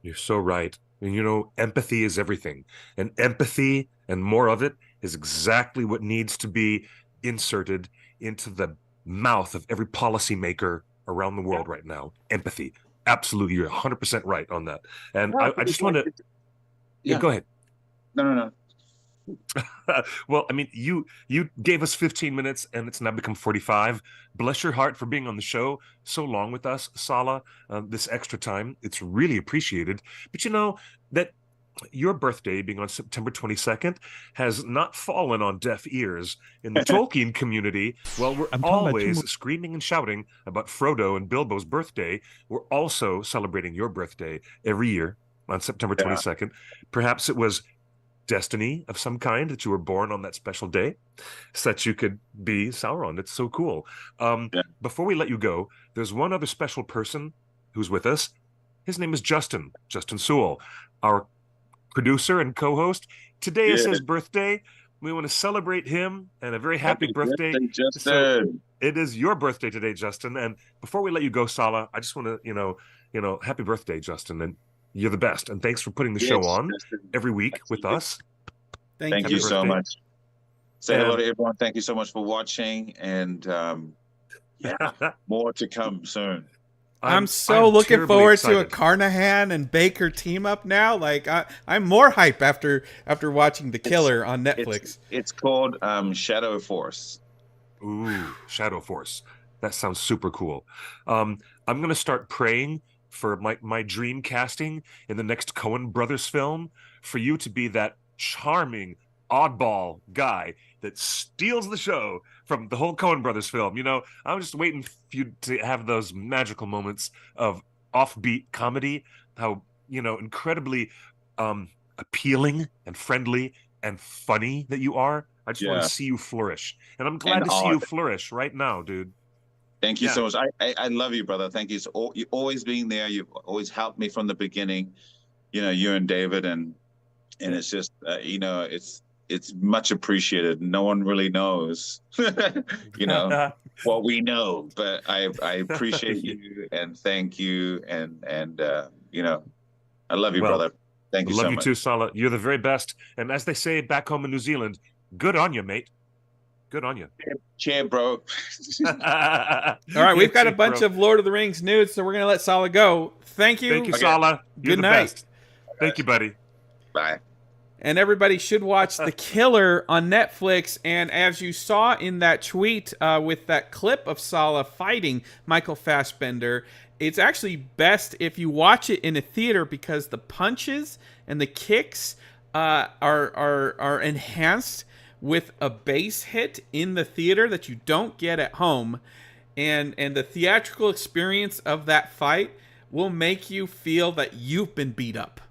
You're so right. And you know, empathy is everything. And empathy, and more of it, is exactly what needs to be inserted into the mouth of every policymaker around the world right now. Empathy. Absolutely. You're 100% right on that. And I just want to... Yeah, go ahead. No. Well, I mean, you gave us 15 minutes, and it's now become 45. Bless your heart for being on the show so long with us, Sala, this extra time. It's really appreciated. But you know, that your birthday being on September 22nd has not fallen on deaf ears in the Tolkien community. Well, we're always screaming and shouting about Frodo and Bilbo's birthday. We're also celebrating your birthday every year on September 22nd. Perhaps it was destiny of some kind that you were born on that special day so that you could be Sauron. It's so cool. Before we let you go, there's one other special person who's with us. His name is Justin Sewell, our producer and co-host. Today is his birthday. We want to celebrate him, and a very happy birthday, Justin. So it is your birthday today, Justin. And before we let you go, Sala, I just want to, you know, happy birthday, Justin. And you're the best. And thanks for putting the show on every week with us. Thank you so much. Say hello to everyone. Thank you so much for watching. And more to come soon. I'm so looking forward to a Carnahan and Baker team up now. Like I'm more hype after watching The Killer on Netflix. It's called Shadow Force. Ooh, Shadow Force. That sounds super cool. I'm going to start praying for my dream casting in the next Coen Brothers film, for you to be that charming oddball guy that steals the show from the whole Coen Brothers film. You know, I'm just waiting for you to have those magical moments of offbeat comedy, how, you know, incredibly appealing and friendly and funny that you are. I just want to see you flourish. And I'm glad to see you flourish right now, dude. Thank you so much. I love you, brother. Thank you. So you always being there. You've always helped me from the beginning. You know, you and David, and it's just you know, it's much appreciated. No one really knows, you know, what we know, but I appreciate you and thank you and you know, I love you, brother. Thank you so much. I love you too, Sala. You're the very best. And as they say back home in New Zealand, good on you, mate. Good on you. Cheer, bro. All right, we've got a bunch of Lord of the Rings news, so we're going to let Sala go. Thank you. Thank you, Sala. Good night. Best. Thank you, buddy. Bye. And everybody should watch The Killer on Netflix. And as you saw in that tweet with that clip of Sala fighting Michael Fassbender, it's actually best if you watch it in a theater, because the punches and the kicks are enhanced with a bass hit in the theater that you don't get at home, and the theatrical experience of that fight will make you feel that you've been beat up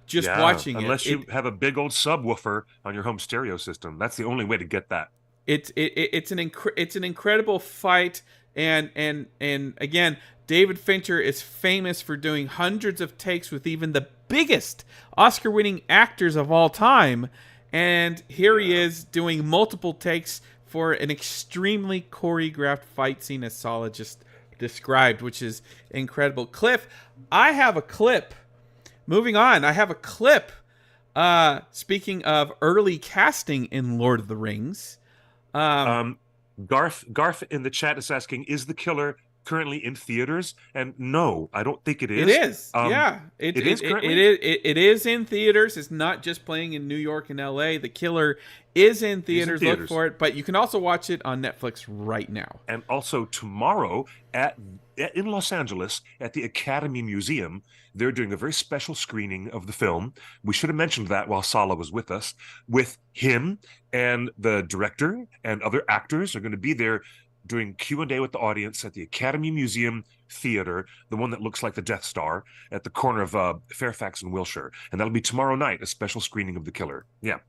just watching it. Unless you have a big old subwoofer on your home stereo system, that's the only way to get that. It's an incredible fight, and again, David Fincher is famous for doing hundreds of takes with even the biggest Oscar-winning actors of all time. And here he is doing multiple takes for an extremely choreographed fight scene, as Sala just described, which is incredible. Cliff, I have a clip. Moving on, I have a clip. Speaking of early casting in Lord of the Rings, Garth in the chat is asking, is The Killer currently in theaters? And no, I don't think it is. It is. Yeah. It is currently? It is in theaters. It's not just playing in New York and LA. The Killer is in theaters. Look for it. But you can also watch it on Netflix right now. And also tomorrow in Los Angeles at the Academy Museum, they're doing a very special screening of the film. We should have mentioned that while Salah was with us. With him and the director and other actors are going to be there doing Q&A with the audience at the Academy Museum Theater, the one that looks like the Death Star at the corner of Fairfax and Wilshire. And that'll be tomorrow night, a special screening of The Killer. Yeah.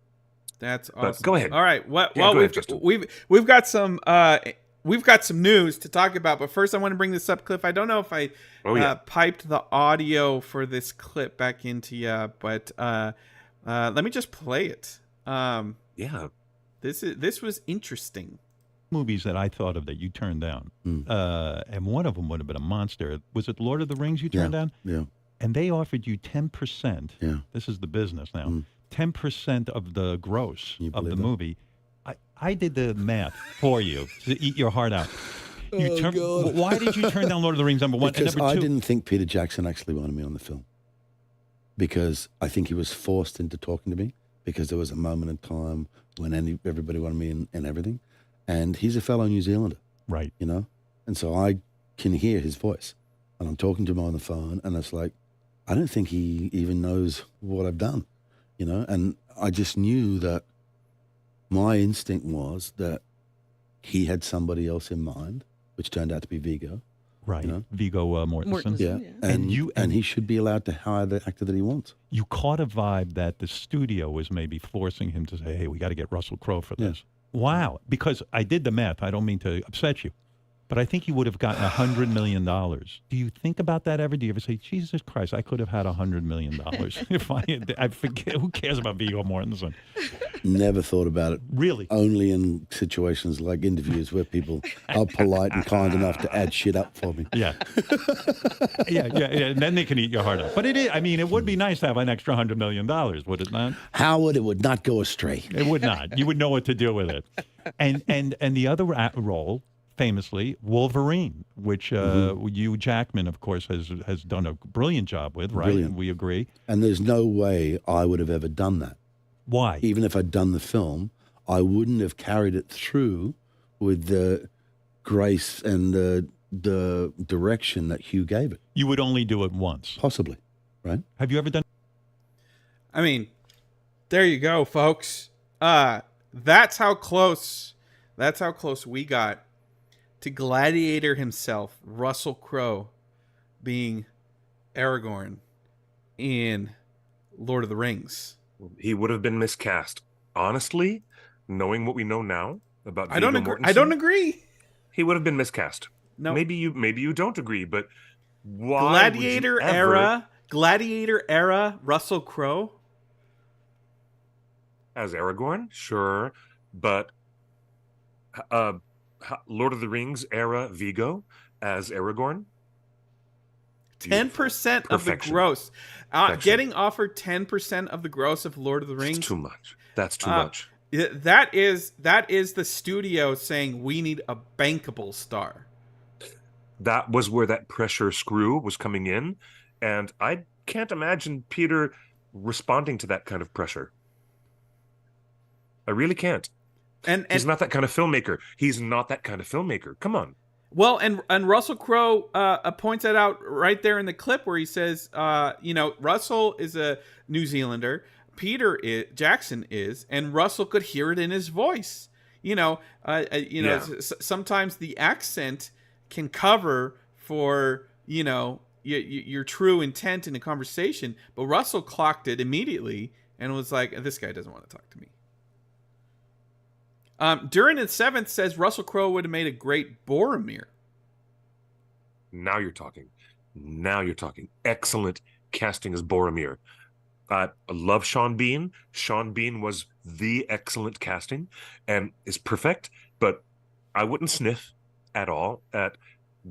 That's awesome. But go ahead. All right. We've got some news to talk about, but first I want to bring this up, Cliff. I don't know if I piped the audio for this clip back into you, but let me just play it. This was interesting. Movies that I thought of that you turned down, and one of them would have been a monster. Was it Lord of the Rings you turned down? Yeah. And they offered you 10%. Yeah. This is the business now. 10% of the gross of the movie. I did the math for you to eat your heart out. Why did you turn down Lord of the Rings #1 because and #2? I didn't think Peter Jackson actually wanted me on the film. Because I think he was forced into talking to me because there was a moment in time when everybody wanted me and everything. And he's a fellow New Zealander. Right. You know? And so I can hear his voice. And I'm talking to him on the phone, and it's like, I don't think he even knows what I've done. You know? And I just knew that my instinct was that he had somebody else in mind, which turned out to be Viggo. Right. You know? Viggo Mortensen. Yeah. And he should be allowed to hire the actor that he wants. You caught a vibe that the studio was maybe forcing him to say, hey, we got to get Russell Crowe for this. Yeah. Wow. Because I did the math. I don't mean to upset you. But I think you would have gotten $100 million. Do you think about that ever? Do you ever say, Jesus Christ, I could have had $100 million if I forget? Who cares about Viggo Mortensen? Never thought about it. Really? Only in situations like interviews where people are polite and kind enough to add shit up for me. Yeah. yeah. And then they can eat your heart out. But it would be nice to have an extra $100 million, would it not? Howard, it would not go astray. It would not. You would know what to do with it. And the other role, famously, Wolverine, which Hugh Jackman, of course, has done a brilliant job with, right? Brilliant. We agree. And there's no way I would have ever done that. Why? Even if I'd done the film, I wouldn't have carried it through with the grace and the direction that Hugh gave it. You would only do it once. Possibly, right? Have you ever done? I mean, there you go, folks. That's how close we got to Gladiator himself, Russell Crowe, being Aragorn in Lord of the Rings. He would have been miscast. Honestly, knowing what we know now about I don't agree. He would have been miscast. No. Maybe you don't agree, but why Gladiator era Russell Crowe as Aragorn? Sure, but Lord of the Rings era Viggo as Aragorn? 10% of the gross. Getting offered 10% of the gross of Lord of the Rings. That's too much. That's too much. That is the studio saying we need a bankable star. That was where that pressure screw was coming in. And I can't imagine Peter responding to that kind of pressure. I really can't. And he's not that kind of filmmaker. He's not that kind of filmmaker. Come on. Well, and Russell Crowe points that out right there in the clip where he says, Russell is a New Zealander, Jackson is, and Russell could hear it in his voice. Sometimes the accent can cover for your true intent in a conversation, but Russell clocked it immediately and was like, "This guy doesn't want to talk to me." During the 7th says Russell Crowe would have made a great Boromir. Now you're talking. Excellent casting as Boromir. I love Sean Bean. Sean Bean was the excellent casting and is perfect, but I wouldn't sniff at all at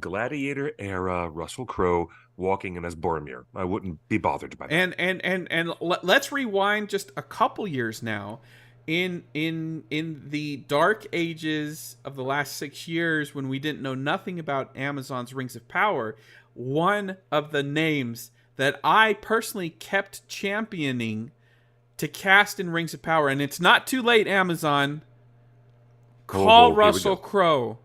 Gladiator era Russell Crowe walking in as Boromir. I wouldn't be bothered by that. And let's rewind just a couple years now. in the dark ages of the last 6 years, when we didn't know nothing about Amazon's Rings of Power, one of the names that I personally kept championing to cast in Rings of Power, and it's not too late, Amazon, call Russell Crowe.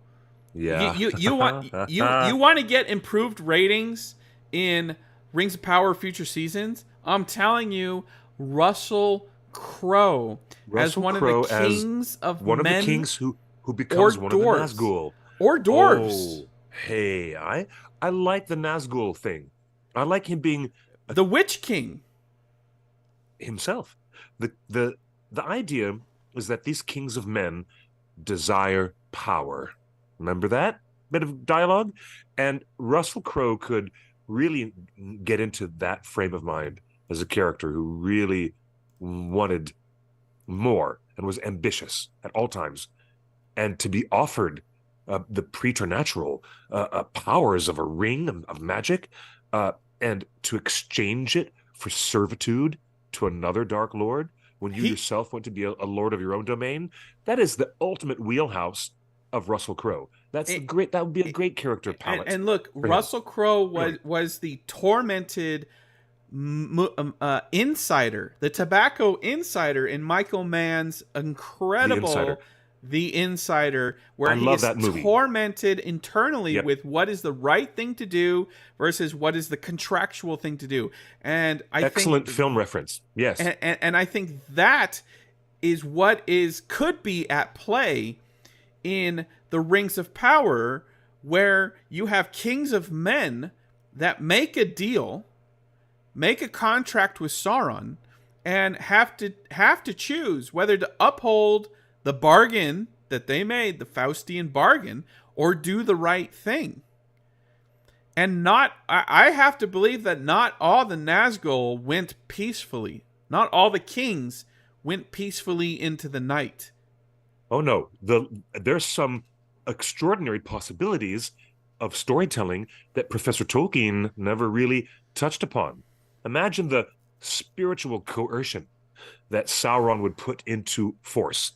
Yeah. You want to get improved ratings in Rings of Power future seasons? I'm telling you, Russell Crowe as one of the kings of one men, of the kings who becomes one dwarves, of the Nazgul or dwarves. Oh, hey, I like the Nazgul thing. I like him being the Witch King himself. The idea is that these kings of men desire power. Remember that bit of dialogue? And Russell Crowe could really get into that frame of mind as a character who really wanted more and was ambitious at all times. And to be offered the preternatural powers of a ring of magic, and to exchange it for servitude to another Dark Lord, when you yourself want to be a lord of your own domain, that is the ultimate wheelhouse of Russell Crowe. That would be a great character palette. And look, Russell Crowe was the tormented insider, the tobacco insider in Michael Mann's incredible The Insider, where he is tormented internally with what is the right thing to do versus what is the contractual thing to do. And I excellent film reference. Yes. And I think that is what could be at play in the Rings of Power, where you have kings of men that make a deal, make a contract with Sauron, and have to choose whether to uphold the bargain that they made, the Faustian bargain, or do the right thing. And I have to believe that not all the Nazgul went peacefully. Not all the kings went peacefully into the night. Oh no, there's some extraordinary possibilities of storytelling that Professor Tolkien never really touched upon. Imagine the spiritual coercion that Sauron would put into force.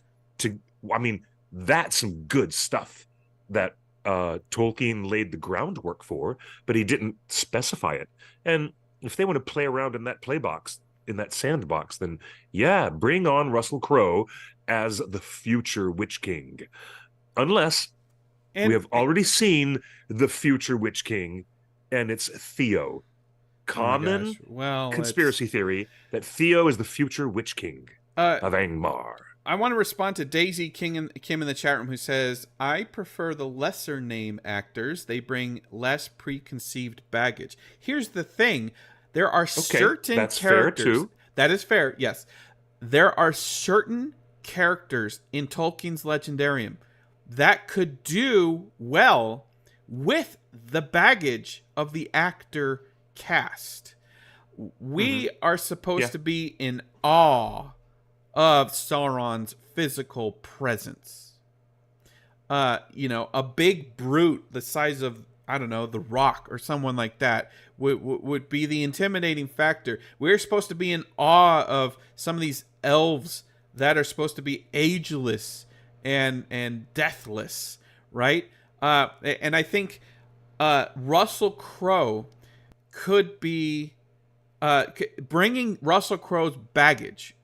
That's some good stuff that Tolkien laid the groundwork for, but he didn't specify it. And if they want to play around in that sandbox, then yeah, bring on Russell Crowe as the future Witch King. Unless we have already seen the future Witch King, and it's Theo. Common conspiracy theory that Theo is the future Witch King of Angmar. I want to respond to Daisy Kim in the chat room, who says, I prefer the lesser name actors. They bring less preconceived baggage. Here's the thing. There are certain characters. Fair too. That is fair, yes. There are certain characters in Tolkien's Legendarium that could do well with the baggage of the actor cast. We are supposed to be in awe of Sauron's physical presence. A big brute the size of, I don't know, The Rock or someone like that would be the intimidating factor. We're supposed to be in awe of some of these elves that are supposed to be ageless and deathless, right? And I think Russell Crowe could be bringing Russell Crowe's baggage,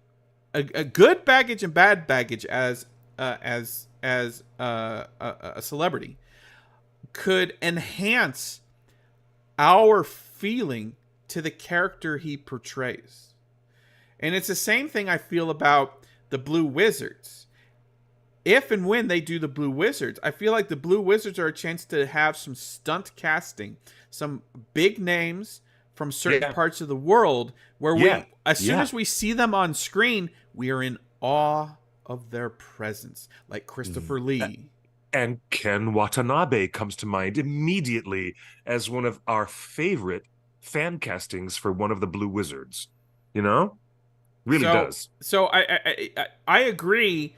a good baggage and bad baggage as a celebrity, could enhance our feeling to the character he portrays. And it's the same thing I feel about the Blue Wizards. If and when they do the Blue Wizards, I feel like the Blue Wizards are a chance to have some stunt casting, some big names from certain parts of the world, where as soon as we see them on screen, we are in awe of their presence, like Christopher Lee. And Ken Watanabe comes to mind immediately as one of our favorite fan castings for one of the Blue Wizards. Really does. So I agree.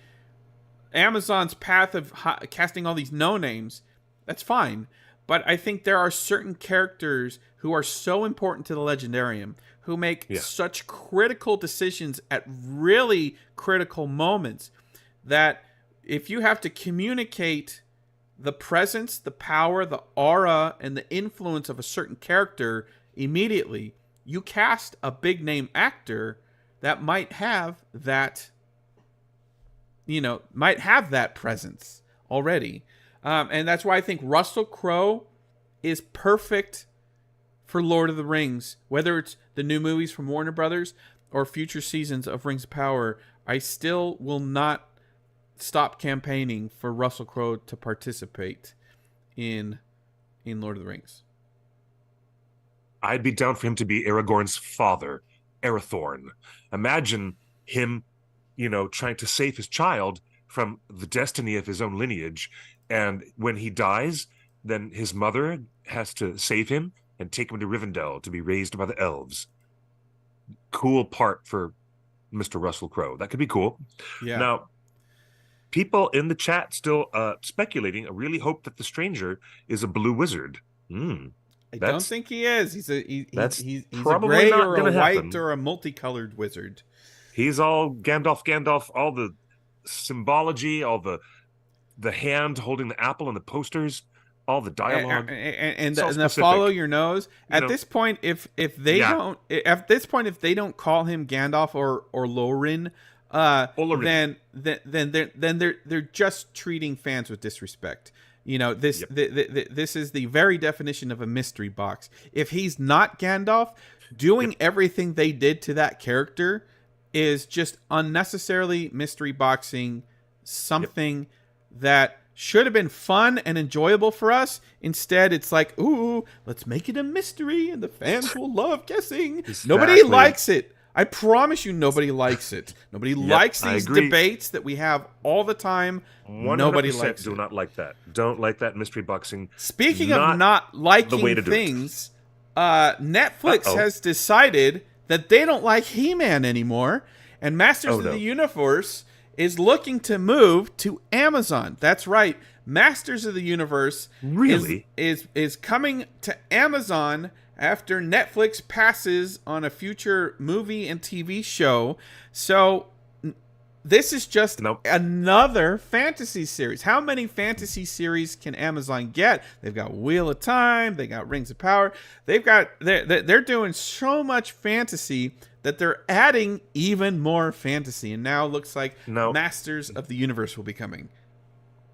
Amazon's path of casting all these no names, that's fine. But I think there are certain characters who are so important to the Legendarium, who make such critical decisions at really critical moments, that if you have to communicate the presence, the power, the aura, and the influence of a certain character immediately, you cast a big name actor that might have that, might have that presence already. And that's why I think Russell Crowe is perfect for Lord of the Rings. Whether it's the new movies from Warner Brothers or future seasons of Rings of Power, I still will not stop campaigning for Russell Crowe to participate in Lord of the Rings. I'd be down for him to be Aragorn's father, Arathorn. Imagine him, trying to save his child from the destiny of his own lineage. And when he dies, then his mother has to save him and take him to Rivendell to be raised by the elves. Cool part for Mr. Russell Crowe. That could be cool. Yeah. Now, people in the chat still speculating. I really hope that the stranger is a blue wizard. I don't think he is. He's a probably gray not or gonna a white happen. or a multicolored wizard. He's all Gandalf, all the symbology, all the hand holding the apple in the posters, all the dialogue, and the follow your nose. At this point, if they don't call him Gandalf or Lorin, then they're just treating fans with disrespect. This is the very definition of a mystery box. If he's not Gandalf, doing everything they did to that character is just unnecessarily mystery boxing something that should have been fun and enjoyable for us. Instead, it's like, ooh, let's make it a mystery and the fans will love guessing. Exactly. Nobody likes it. I promise you nobody likes it. Nobody likes these debates that we have all the time. Nobody likes do it. Not like that. Don't like that mystery boxing. Speaking of not liking things, Netflix has decided that they don't like He-Man anymore, and Masters of the Universe is looking to move to Amazon. That's right. Masters of the Universe is coming to Amazon after Netflix passes on a future movie and TV show. So this is just another fantasy series. How many fantasy series can Amazon get? They've got Wheel of Time. They got Rings of Power. They're doing so much fantasy that they're adding even more fantasy. And now it looks like Masters of the Universe will be coming.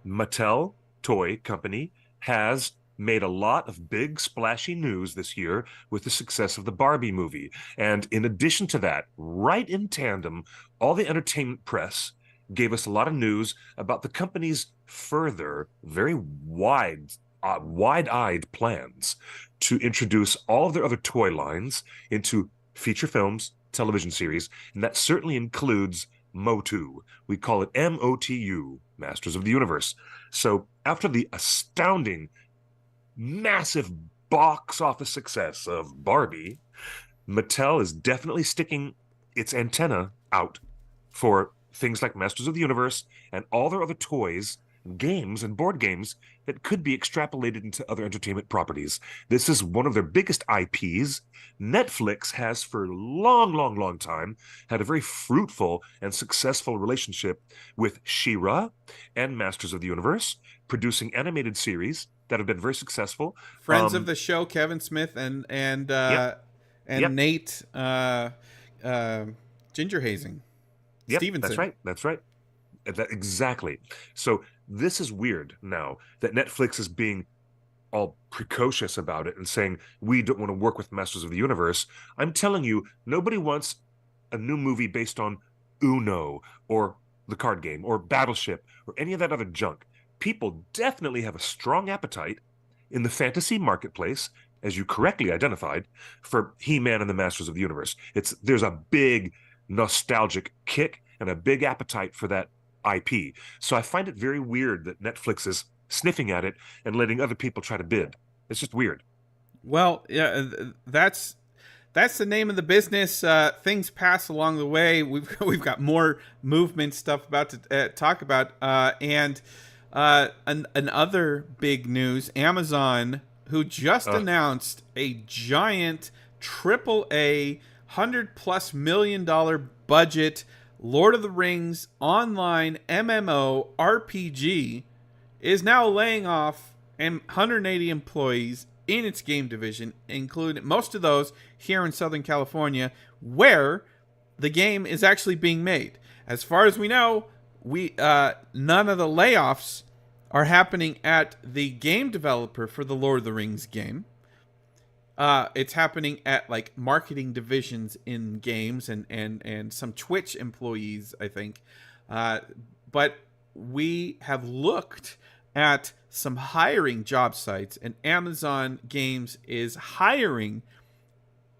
Mattel Toy Company has made a lot of big splashy news this year with the success of the Barbie movie. And in addition to that, right in tandem, all the entertainment press gave us a lot of news about the company's further, very wide-eyed plans to introduce all of their other toy lines into feature films, television series, and that certainly includes MOTU. We call it MOTU, Masters of the Universe. So after the astounding massive box office success of Barbie, Mattel is definitely sticking its antenna out for things like Masters of the Universe and all their other toys, games, and board games that could be extrapolated into other entertainment properties. This is one of their biggest IPs. Netflix has for a long time had a very fruitful and successful relationship with She-Ra and Masters of the Universe, producing animated series that have been very successful. Friends of the show, Kevin Smith and Nate Ginger Hazing. Yep, Stevenson. That's right. Exactly. So this is weird now that Netflix is being all precocious about it and saying, we don't want to work with Masters of the Universe. I'm telling you, nobody wants a new movie based on Uno or the card game or Battleship or any of that other junk. People definitely have a strong appetite in the fantasy marketplace, as you correctly identified, for He-Man and the Masters of the Universe. There's a big nostalgic kick and a big appetite for that IP. So I find it very weird that Netflix is sniffing at it and letting other people try to bid. It's just weird. Well, yeah, that's the name of the business. Things pass along the way. We've got more movement stuff about to talk about, and Another big news, Amazon, who just announced a giant AAA $100+ million budget Lord of the Rings online MMO RPG, is now laying off 180 employees in its game division, including most of those here in Southern California, where the game is actually being made. As far as we know, none of the layoffs are happening at the game developer for the Lord of the Rings game. It's happening at like marketing divisions in games and some Twitch employees, I think. But we have looked at some hiring job sites, and Amazon Games is hiring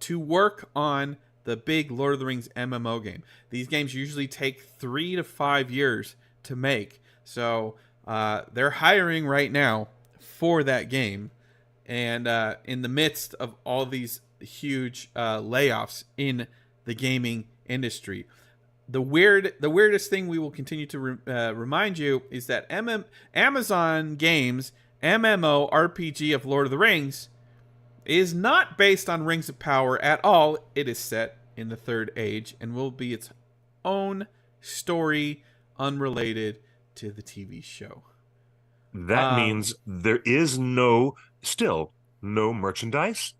to work on the big Lord of the Rings MMO game. These games usually take 3 to 5 years to make. So they're hiring right now for that game. And in the midst of all these huge layoffs in the gaming industry. The weirdest thing we will continue to remind you is that Amazon Games MMO RPG of Lord of the Rings is not based on Rings of Power at all. It is set in the Third Age and will be its own story unrelated to the TV show. That means there is still no merchandise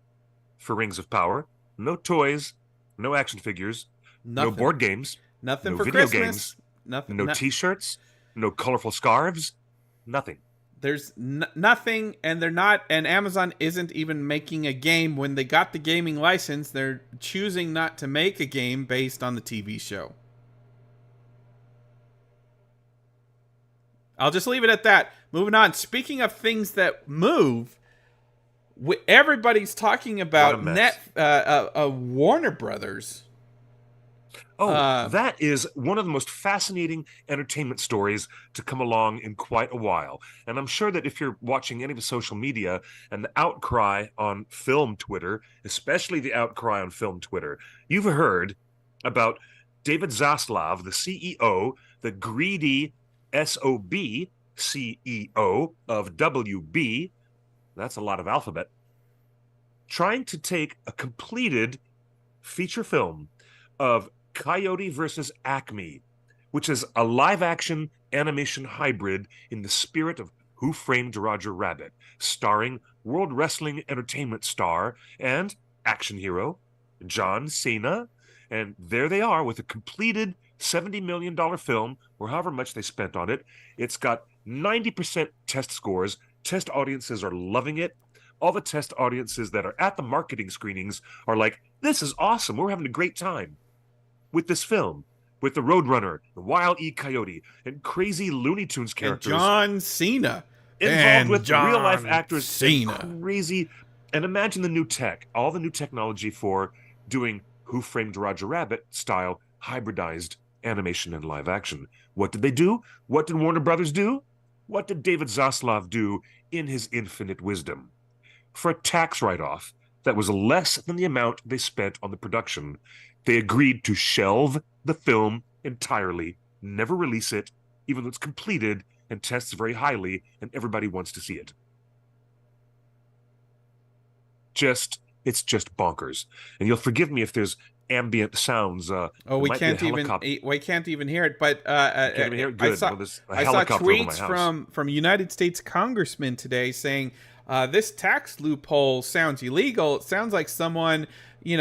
for Rings of Power, no toys, no action figures, no board games, nothing no for video Christmas, games, no T-shirts, no colorful scarves, nothing. There's nothing, and Amazon isn't even making a game. When they got the gaming license, they're choosing not to make a game based on the TV show. I'll just leave it at that. Moving on. Speaking of things that move, everybody's talking about Warner Brothers. That is one of the most fascinating entertainment stories to come along in quite a while. And I'm sure that if you're watching any of the social media and the outcry on film Twitter, especially the outcry on film Twitter, you've heard about David Zaslav, the CEO, the greedy SOB CEO of WB, that's a lot of alphabet, trying to take a completed feature film of Coyote versus Acme, which is a live-action animation hybrid in the spirit of Who Framed Roger Rabbit, starring World Wrestling Entertainment star and action hero John Cena. And there they are with a completed $70 million film, or however much they spent on it. It's got 90% test scores. Test audiences are loving it. All the test audiences that are at the marketing screenings are like, this is awesome. We're having a great time with this film, with the Roadrunner, the Wile E. Coyote, and crazy Looney Tunes characters. And John Cena. Involved with real-life actors. Cena. Crazy. And imagine the new tech, all the new technology for doing Who Framed Roger Rabbit style hybridized animation and live action. What did they do? What did Warner Brothers do? What did David Zaslav do in his infinite wisdom? For a tax write-off that was less than the amount they spent on the production, they agreed to shelve the film entirely, never release it, even though it's completed and tests very highly and everybody wants to see it. It's just bonkers. And you'll forgive me if there's ambient sounds. We can't even hear it. But I saw tweets from United States congressmen today saying this tax loophole sounds illegal. It sounds like someone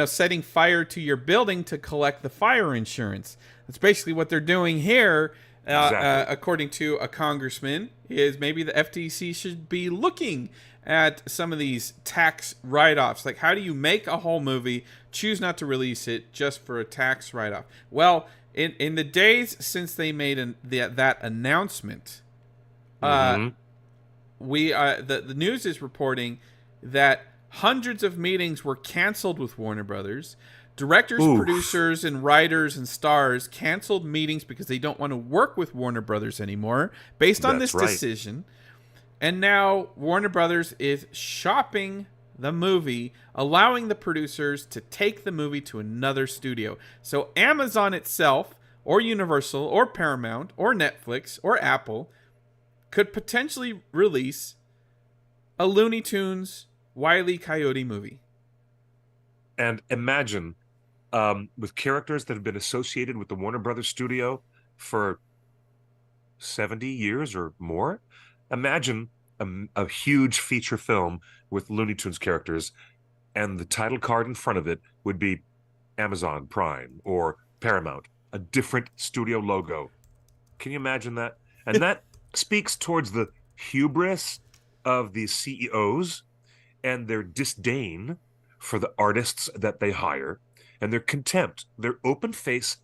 setting fire to your building to collect the fire insurance. That's basically what they're doing here. Exactly. According to a congressman, is maybe the FTC should be looking at some of these tax write-offs. Like, how do you make a whole movie, choose not to release it just for a tax write-off? Well, in the days since they made that announcement, the news is reporting that hundreds of meetings were canceled with Warner Brothers. Directors, producers, and writers and stars canceled meetings because they don't want to work with Warner Brothers anymore based on this decision. And now Warner Brothers is shopping the movie, allowing the producers to take the movie to another studio. So Amazon itself, or Universal, or Paramount, or Netflix, or Apple could potentially release a Looney Tunes Wile E. Coyote movie. And imagine, with characters that have been associated with the Warner Brothers studio for 70 years or more, imagine a huge feature film with Looney Tunes characters, and the title card in front of it would be Amazon Prime or Paramount, a different studio logo. Can you imagine that? And that speaks towards the hubris of these CEOs and their disdain for the artists that they hire, and their contempt, their open face,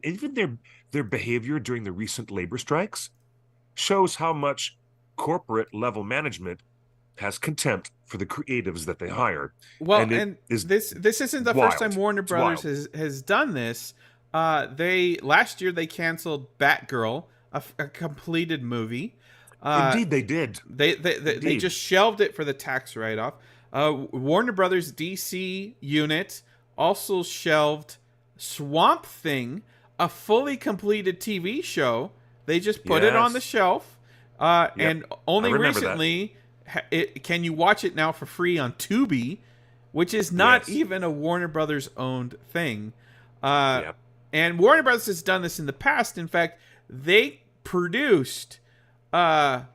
even their behavior during the recent labor strikes shows how much corporate level management has contempt for the creatives that they hire. Well, and this isn't the first time Warner Brothers has done this. Last year they canceled Batgirl, a completed movie. Indeed, they did. They just shelved it for the tax write-off. Warner Brothers DC unit also shelved Swamp Thing, a fully completed TV show. They just put it on the shelf, and only recently can you watch it now for free on Tubi, which is not even a Warner Brothers owned thing. And Warner Brothers has done this in the past. In fact, they produced Slumdog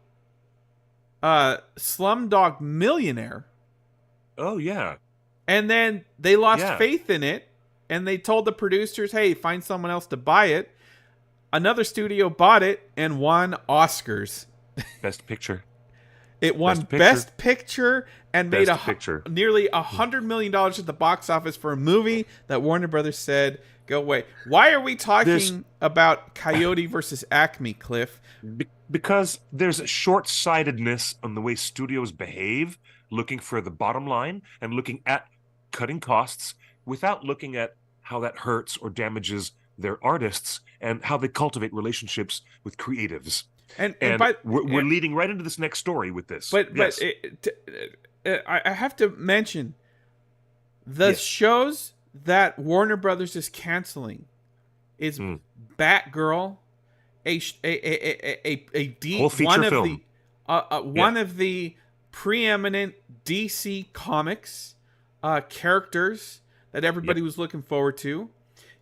Millionaire. Oh, yeah. And then they lost faith in it, and they told the producers, hey, find someone else to buy it. Another studio bought it and won Oscars. Best Picture. It won Best Picture and made nearly $100 million at the box office for a movie that Warner Brothers said, go away. Why are we talking about Coyote versus Acme, Cliff? Because there's a short-sightedness on the way studios behave, looking for the bottom line and looking at cutting costs without looking at how that hurts or damages their artists and how they cultivate relationships with creatives. And we're leading right into this next story with this. But I have to mention the shows that Warner Brothers is canceling is Batgirl, one of the preeminent DC Comics characters that everybody was looking forward to.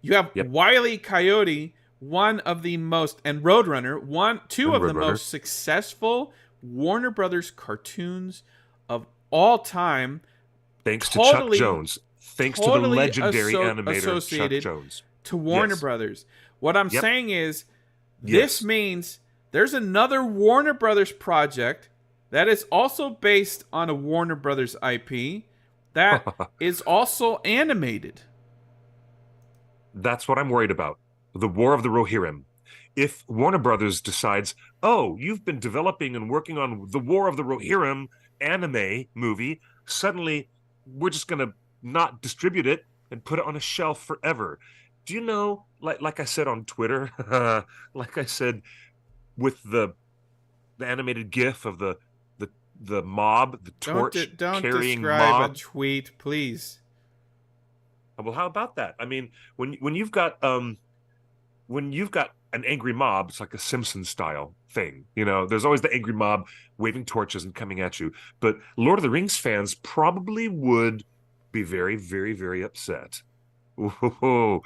You have Wile E. Coyote, one of the most, and Roadrunner, two of the most successful Warner Brothers cartoons of all time. Thanks to Chuck Jones. Thanks to the legendary animator Chuck Jones. To Warner Brothers. What I'm saying is, this means there's another Warner Brothers project that is also based on a Warner Brothers IP that is also animated. That's what I'm worried about. The War of the Rohirrim. If Warner Brothers decides, oh, you've been developing and working on the War of the Rohirrim anime movie, suddenly we're just going to not distribute it and put it on a shelf forever. Do you know, like I said on Twitter, like I said with the animated GIF of the mob, the torch carrying mob. Don't describe a tweet, please. Well, how about that? I mean, when you've got an angry mob, it's like a Simpsons style thing. You know, there's always the angry mob waving torches and coming at you. But Lord of the Rings fans probably would be very, very, very upset. Well,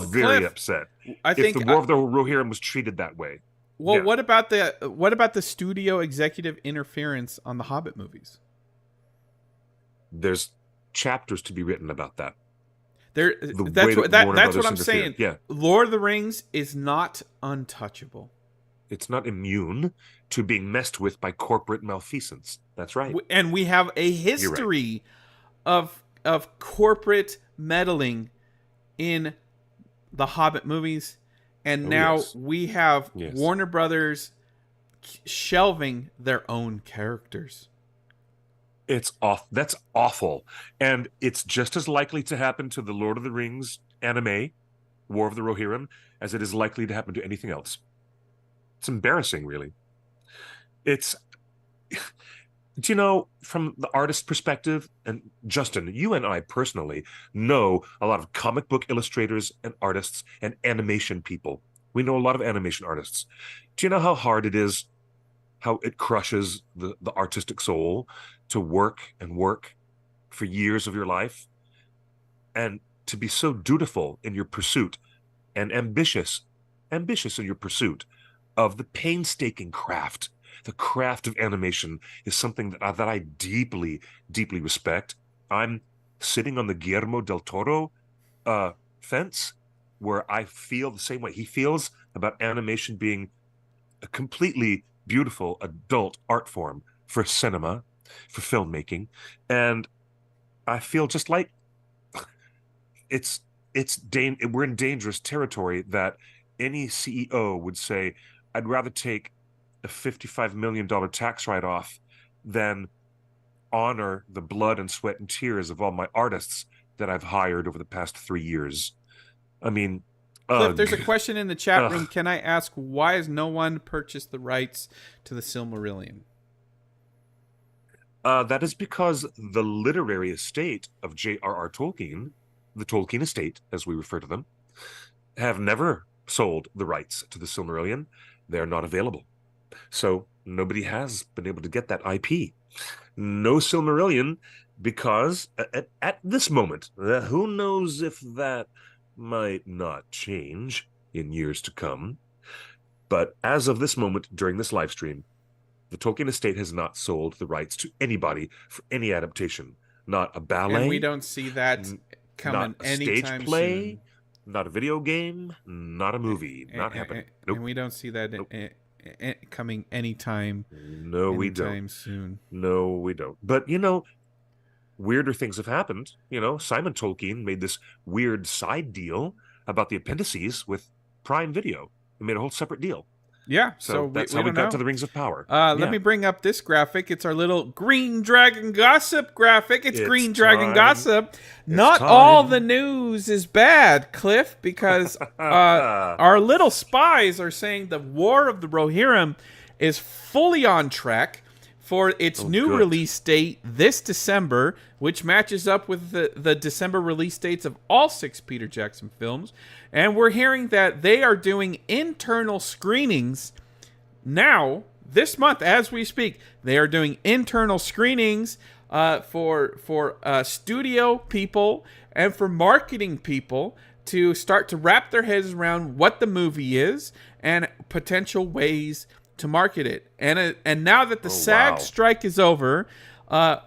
very upset. I think if the War of the Rohirrim was treated that way. Well, what about the studio executive interference on the Hobbit movies? There's chapters to be written about that. That's what I'm saying. Yeah. Lord of the Rings is not untouchable. It's not immune to being messed with by corporate malfeasance. That's right. And we have a history of corporate meddling in the Hobbit movies, and now we have Warner Brothers shelving their own characters. It's off. That's awful. And it's just as likely to happen to the Lord of the Rings anime, War of the Rohirrim, as it is likely to happen to anything else. It's embarrassing, really. It's, do you know, from the artist perspective, and Justin, you and I personally know a lot of comic book illustrators and artists and animation people. We know a lot of animation artists. Do you know how hard it is how it crushes the artistic soul to work and work for years of your life, and to be so dutiful in your pursuit and ambitious in your pursuit of the painstaking craft. The craft of animation is something that I deeply, deeply respect. I'm sitting on the Guillermo del Toro fence, where I feel the same way he feels about animation being a completely beautiful adult art form for cinema, for filmmaking. And I feel just like we're in dangerous territory that any CEO would say, I'd rather take a $55 million tax write-off than honor the blood and sweat and tears of all my artists that I've hired over the past 3 years. I mean, Cliff, there's a question in the chat room. Can I ask, why has no one purchased the rights to the Silmarillion? That is because the literary estate of J.R.R. Tolkien, the Tolkien estate, as we refer to them, have never sold the rights to the Silmarillion. They're not available. So nobody has been able to get that IP. No Silmarillion, because at this moment, who knows if that might not change in years to come. But as of this moment, during this live stream, the Tolkien estate has not sold the rights to anybody for any adaptation. Not a ballet. And we don't see that coming anytime stage play, soon. Not a video game, not a movie, not happening. Nope. And we don't see that coming anytime. No, we don't. Soon. No, we don't. But weirder things have happened. Simon Tolkien made this weird side deal about the appendices with Prime Video. He made a whole separate deal. Yeah, so that's how we got to the Rings of Power. Let me bring up this graphic. It's our little Green Dragon Gossip graphic. It's Green Dragon Gossip. Not all the news is bad, Cliff, because our little spies are saying the War of the Rohirrim is fully on track for its new release date this December, which matches up with the December release dates of all 6 Peter Jackson films. And we're hearing that they are doing internal screenings now, this month, as we speak. They are doing internal screenings for studio people and for marketing people to start to wrap their heads around what the movie is and potential ways to market it. And now that the SAG strike is over,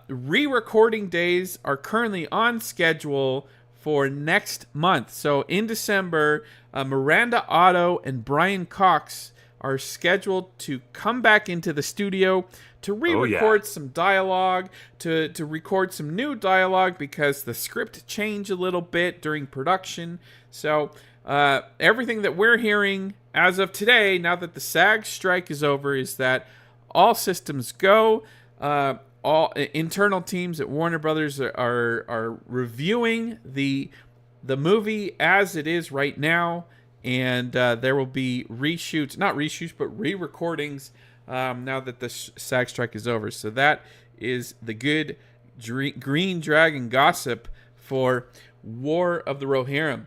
re-recording days are currently on schedule for next month. So in December, Miranda Otto and Brian Cox are scheduled to come back into the studio to re-record some dialogue, to record some new dialogue, because the script changed a little bit during production. So everything that we're hearing as of today, now that the SAG strike is over, is that all systems go. All internal teams at Warner Brothers are reviewing the movie as it is right now, and there will be not reshoots, but re-recordings now that the SAG strike is over. So that is the good Green Dragon gossip for War of the Rohirrim.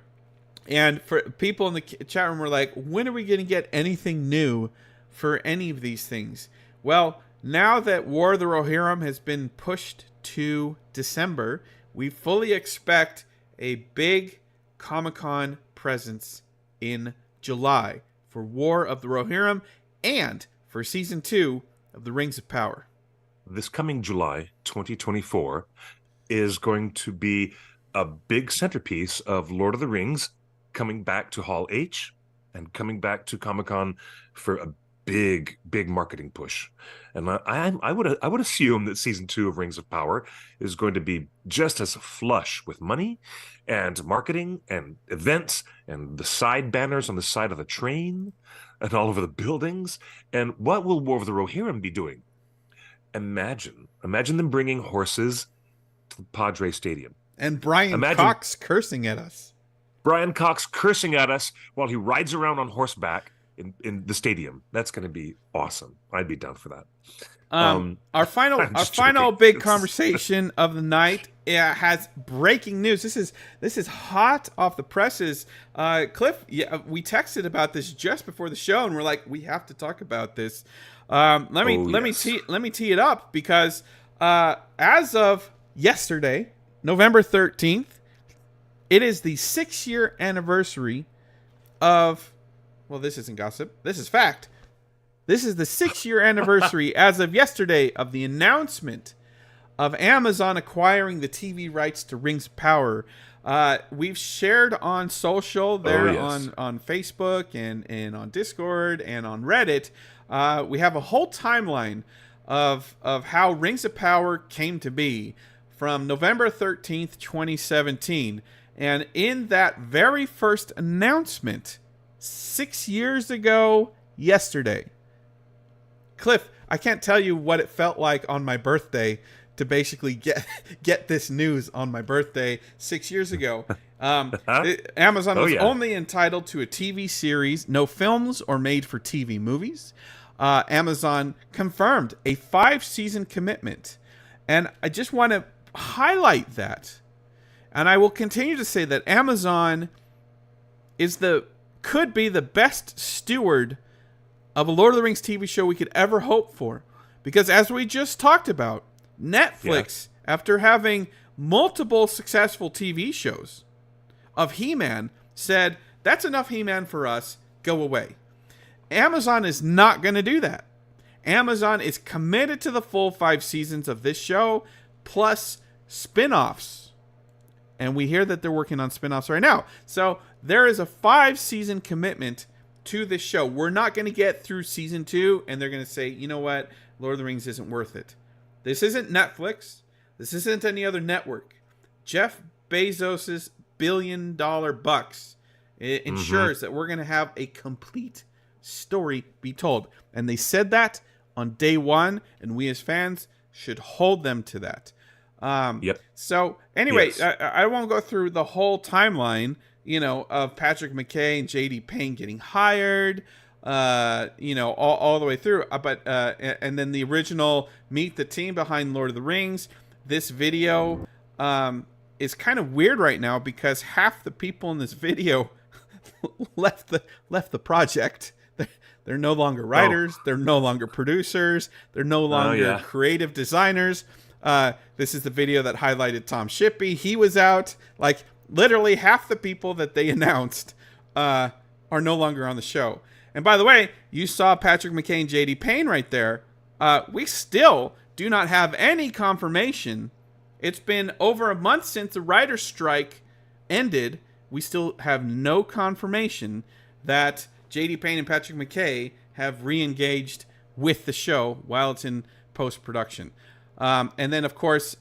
And for people in the chat room, we're like, when are we going to get anything new for any of these things? Well, now that War of the Rohirrim has been pushed to December, we fully expect a big Comic-Con presence in July for War of the Rohirrim and for Season 2 of The Rings of Power. This coming July 2024 is going to be a big centerpiece of Lord of the Rings coming back to Hall H and coming back to Comic-Con for a big marketing push. And I would assume that Season 2 of Rings of Power is going to be just as flush with money and marketing and events and the side banners on the side of the train and all over the buildings. And what will War of the Rohirrim be doing? Imagine them bringing horses to the Padre Stadium. And Brian Cox cursing at us. Brian Cox cursing at us while he rides around on horseback in the stadium. That's going to be awesome. I'd be down for that. Our final big conversation of the night has breaking news. This is hot off the presses. Cliff, we texted about this just before the show, and we're like, we have to talk about this. Let me tee it up, because as of yesterday, November 13th, it is the 6-year anniversary of. Well, this isn't gossip. This is fact. This is the 6-year anniversary as of yesterday of the announcement of Amazon acquiring the TV rights to Rings of Power. We've shared on social there on Facebook and on Discord and on Reddit. We have a whole timeline of how Rings of Power came to be from November 13th, 2017. And in that very first announcement, 6 years ago yesterday, Cliff, I can't tell you what it felt like on my birthday to basically get this news on my birthday 6 years ago. Amazon was only entitled to a TV series, no films or made-for-TV movies. Amazon confirmed a 5-season commitment. And I just want to highlight that. And I will continue to say that Amazon could be the best steward of a Lord of the Rings TV show we could ever hope for. Because as we just talked about, Netflix, after having multiple successful TV shows of He-Man, said, that's enough He-Man for us, go away. Amazon is not going to do that. Amazon is committed to the full 5 seasons of this show, plus spin-offs. And we hear that they're working on spin-offs right now. So there is a 5-season commitment to this show. We're not going to get through season 2, and they're going to say, you know what, Lord of the Rings isn't worth it. This isn't Netflix. This isn't any other network. Jeff Bezos's $1 billion bucks ensures that we're going to have a complete story be told. And they said that on day one, and we as fans should hold them to that. So anyway, I won't go through the whole timeline, of Patrick McKay and JD Payne getting hired, all the way through. And then the original meet the team behind Lord of the Rings. This video is kind of weird right now because half the people in this video left the project. They're no longer writers. They're no longer producers. They're no longer creative designers. This is the video that highlighted Tom Shippey. He was out. Like, literally half the people that they announced are no longer on the show. And by the way, you saw Patrick McKay and JD Payne right there. We still do not have any confirmation. It's been over a month since the writer's strike ended. We still have no confirmation that JD Payne and Patrick McKay have re-engaged with the show while it's in post-production. And then, of course,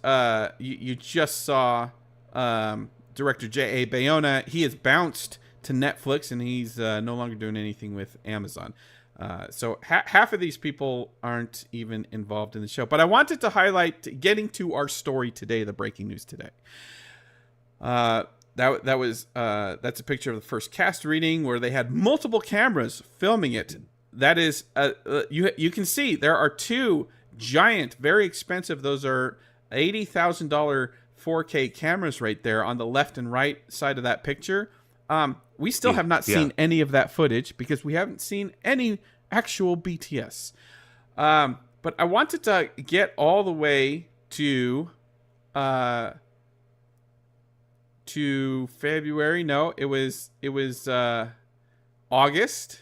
you just saw director J.A. Bayona. He has bounced to Netflix, and he's no longer doing anything with Amazon. So half of these people aren't even involved in the show. But I wanted to highlight, getting to our story today, the breaking news today. That's a picture of the first cast reading where they had multiple cameras filming it. That is, you can see there are 2 giant, very expensive. Those are $80,000 4K cameras right there on the left and right side of that picture. We still have not seen any of that footage because we haven't seen any actual BTS. But I wanted to get all the way to February. No, it was August.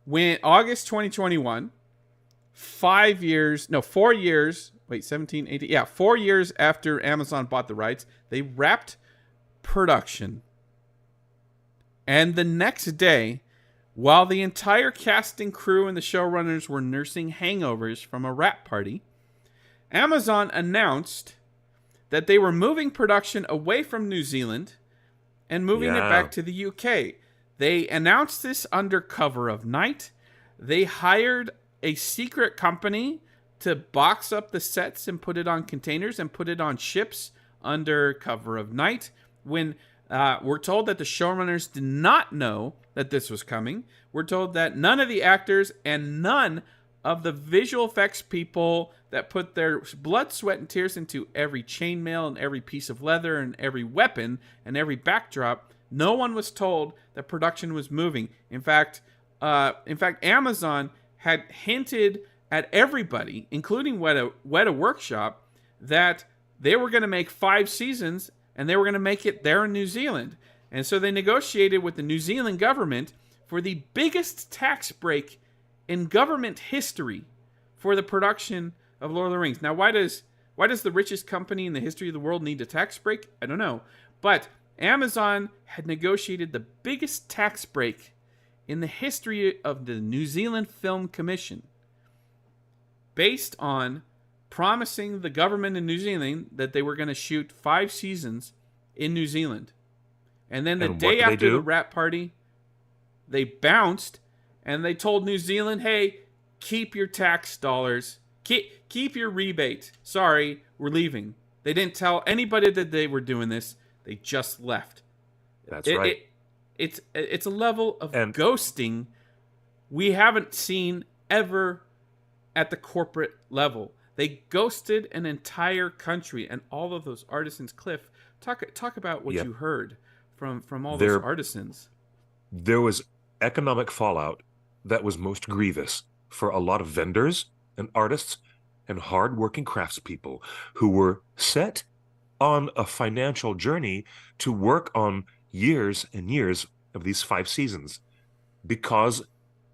When August 2021, 4 years. Wait, 17, 18. Yeah, 4 years after Amazon bought the rights, they wrapped production. And the next day, while the entire cast and crew and the showrunners were nursing hangovers from a wrap party, Amazon announced that they were moving production away from New Zealand and moving it back to the UK. They announced this under cover of night. They hired a secret company to box up the sets and put it on containers and put it on ships under cover of night. When we're told that the showrunners did not know that this was coming. We're told that none of the actors and none of the visual effects people that put their blood, sweat, and tears into every chainmail and every piece of leather and every weapon and every backdrop, no one was told that production was moving. In fact, Amazon had hinted at everybody, including Weta Workshop, that they were going to make 5 seasons and they were going to make it there in New Zealand. And so they negotiated with the New Zealand government for the biggest tax break in government history for the production of Lord of the Rings. Now, why does the richest company in the history of the world need a tax break? I don't know. But Amazon had negotiated the biggest tax break in the history of the New Zealand Film Commission, based on promising the government in New Zealand that they were going to shoot 5 seasons in New Zealand. And then the day after the wrap party, they bounced and they told New Zealand, hey, keep your tax dollars. Keep your rebate. Sorry, we're leaving. They didn't tell anybody that they were doing this. They just left. That's right. It's a level of ghosting we haven't seen ever at the corporate level. They ghosted an entire country and all of those artisans. Cliff, talk about what you heard from all those artisans. There was economic fallout that was most grievous for a lot of vendors and artists and hardworking craftspeople who were set on a financial journey to work on years and years of these 5 seasons, because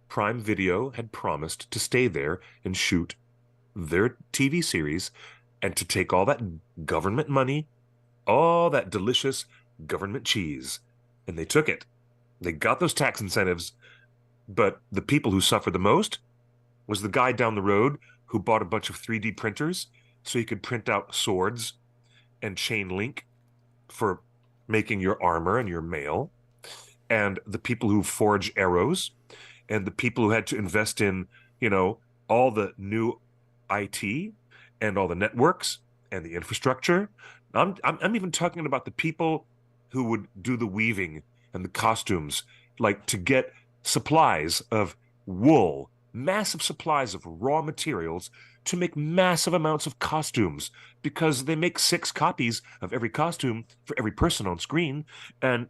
Prime Video had promised to stay there and shoot their TV series and to take all that government money, all that delicious government cheese, and they took it. They got those tax incentives, but the people who suffered the most was the guy down the road who bought a bunch of 3D printers so he could print out swords and chain link for making your armor and your mail, and the people who forge arrows, and the people who had to invest in, all the new IT and all the networks and the infrastructure. I'm even talking about the people who would do the weaving and the costumes, like to get supplies of wool, massive supplies of raw materials to make massive amounts of costumes, because they make 6 copies of every costume for every person on screen, and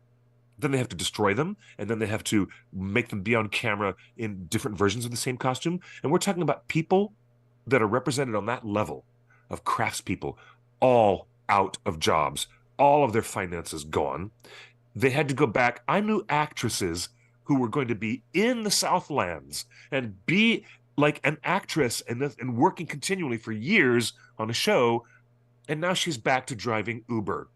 then they have to destroy them, and then they have to make them be on camera in different versions of the same costume. And we're talking about people that are represented on that level of craftspeople, all out of jobs, all of their finances gone. They had to go back. I knew actresses who were going to be in the Southlands and be like an actress and working continually for years on a show. And now she's back to driving Uber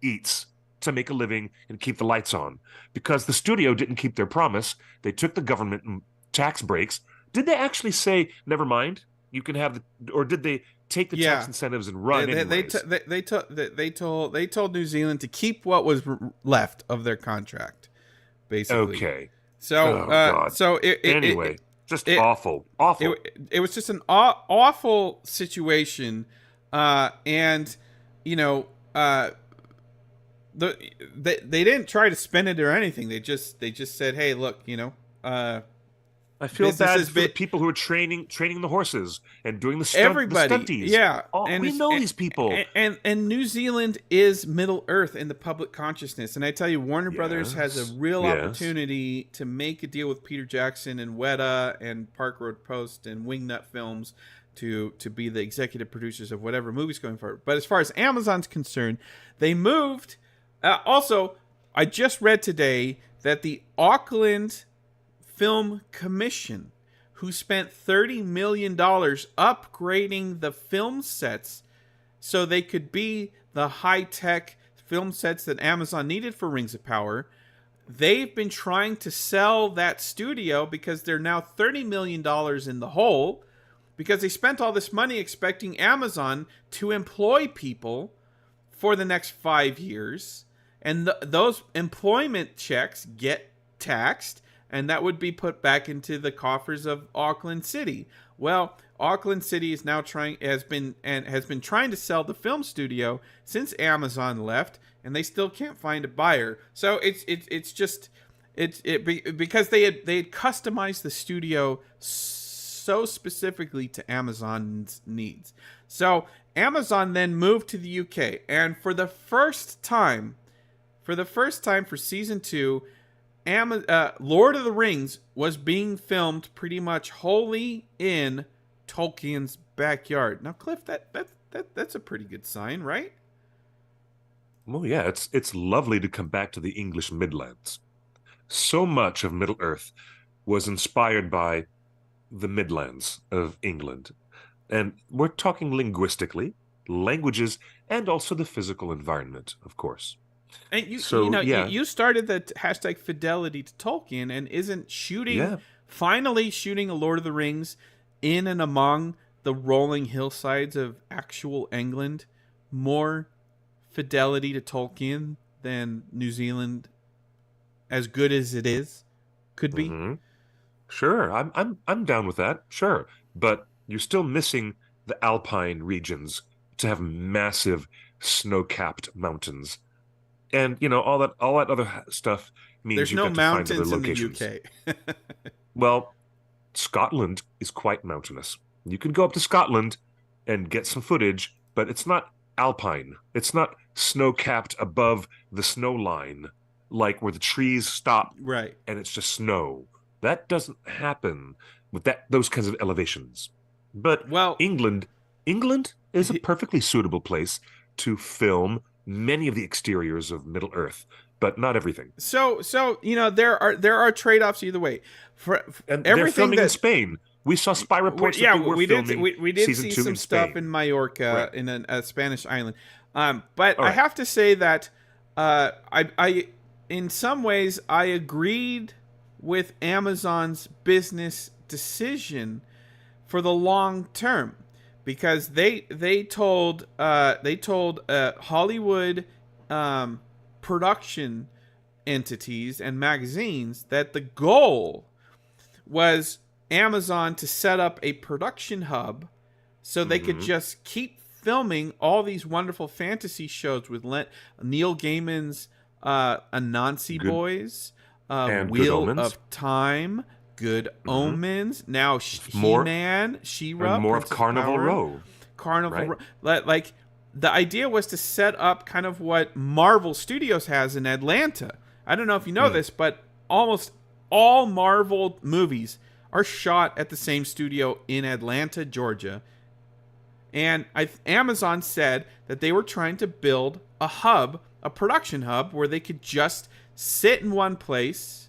Eats to make a living and keep the lights on, because the studio didn't keep their promise. They took the government tax breaks. Did they actually say, never mind, you can have or did they take the tax incentives and run anyways? They told New Zealand to keep what was left of their contract, basically. Okay. So, awful. It was just an awful situation, and they didn't try to spin it or anything. They just said, hey, look, I feel bad for the people who are training the horses and doing the stunties. Yeah, we know these people. And New Zealand is Middle Earth in the public consciousness. And I tell you, Warner Brothers has a real opportunity to make a deal with Peter Jackson and Weta and Park Road Post and Wingnut Films to be the executive producers of whatever movie's going forward. But as far as Amazon's concerned, they moved. Also, I just read today that the Auckland Film Commission, who spent $30 million upgrading the film sets so they could be the high-tech film sets that Amazon needed for Rings of Power, they've been trying to sell that studio because they're now $30 million in the hole, because they spent all this money expecting Amazon to employ people for the next 5 years, and those employment checks get taxed, and that would be put back into the coffers of Auckland City. Well, Auckland City is now has been trying to sell the film studio since Amazon left, and they still can't find a buyer. So because they had customized the studio so specifically to Amazon's needs. So Amazon then moved to the UK, and for the first time for season 2, Lord of the Rings was being filmed pretty much wholly in Tolkien's backyard. Now, Cliff, that's a pretty good sign, right? Well, yeah, it's lovely to come back to the English Midlands. So much of Middle-earth was inspired by the Midlands of England. And we're talking linguistically, languages, and also the physical environment, of course. And you started the hashtag fidelity to Tolkien, and isn't finally shooting a Lord of the Rings in and among the rolling hillsides of actual England more fidelity to Tolkien than New Zealand, as good as it is, could be? Mm-hmm. Sure, I'm down with that. Sure, but you're still missing the Alpine regions to have massive snow-capped mountains, and all that other stuff means there's you've no got to find other mountains in locations. the UK. Well, Scotland is quite mountainous. You can go up to Scotland and get some footage, but it's not alpine. It's not snow-capped above the snow line, like where the trees stop, right? And it's just snow. That doesn't happen with those kinds of elevations. But England is a perfectly suitable place to film many of the exteriors of Middle-earth, but not everything. So there are trade-offs either way. And they're filming in Spain. We saw spy reports. We did see some stuff in Mallorca, right, in a Spanish island. But I have to say that I in some ways I agreed with Amazon's business decision for the long term, because they told Hollywood production entities and magazines that the goal was Amazon to set up a production hub so they could just keep filming all these wonderful fantasy shows with Neil Gaiman's Anansi Boys, Wheel of Time, Good Omens, now He-Man, She-Ra, and more of Carnival Row. Row. Like, the idea was to set up kind of what Marvel Studios has in Atlanta. I don't know if you know this, but almost all Marvel movies are shot at the same studio in Atlanta, Georgia. And Amazon said that they were trying to build a production hub, where they could just sit in one place.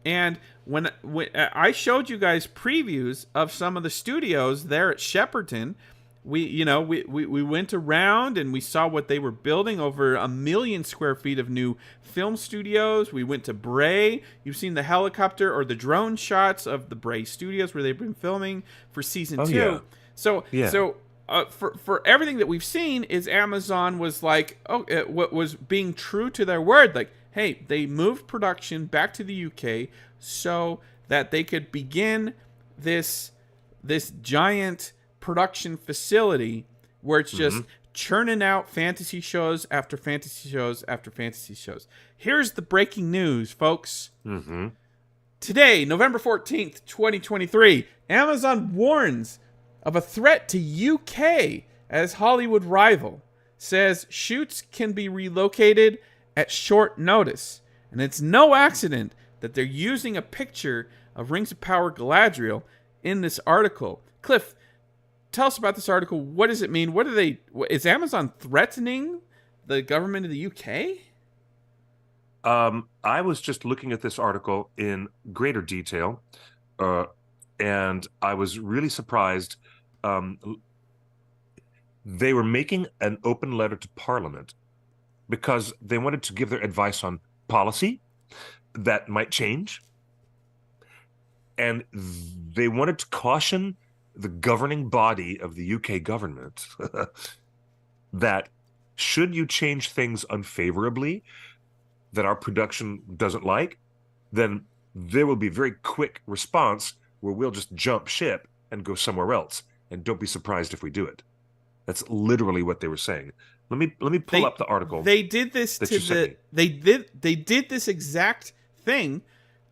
And when I showed you guys previews of some of the studios there at Shepperton, we went around and we saw what they were building, over 1 million square feet of new film studios. We went to Bray. You've seen the helicopter or the drone shots of the Bray studios where they've been filming for season 2. Yeah. So for everything that we've seen, is Amazon was like, what was being true to their word, like, hey, they moved production back to the UK so that they could begin this giant production facility where it's just churning out fantasy shows after fantasy shows after fantasy shows. Here's the breaking news, folks. Today, November 14th, 2023, Amazon warns of a threat to UK as Hollywood rival, says shoots can be relocated at short notice. And it's no accident that they're using a picture of Rings of Power Galadriel in this article. Cliff, tell us about this article. What does it mean? Is Amazon threatening the government of the UK? I was just looking at this article in greater detail, and I was really surprised. They were making an open letter to Parliament because they wanted to give their advice on policy that might change. And they wanted to caution the governing body of the UK government that should you change things unfavorably that our production doesn't like, then there will be a very quick response where we'll just jump ship and go somewhere else. And don't be surprised if we do it. That's literally what they were saying. Let me pull up the article. They did this they did this exact thing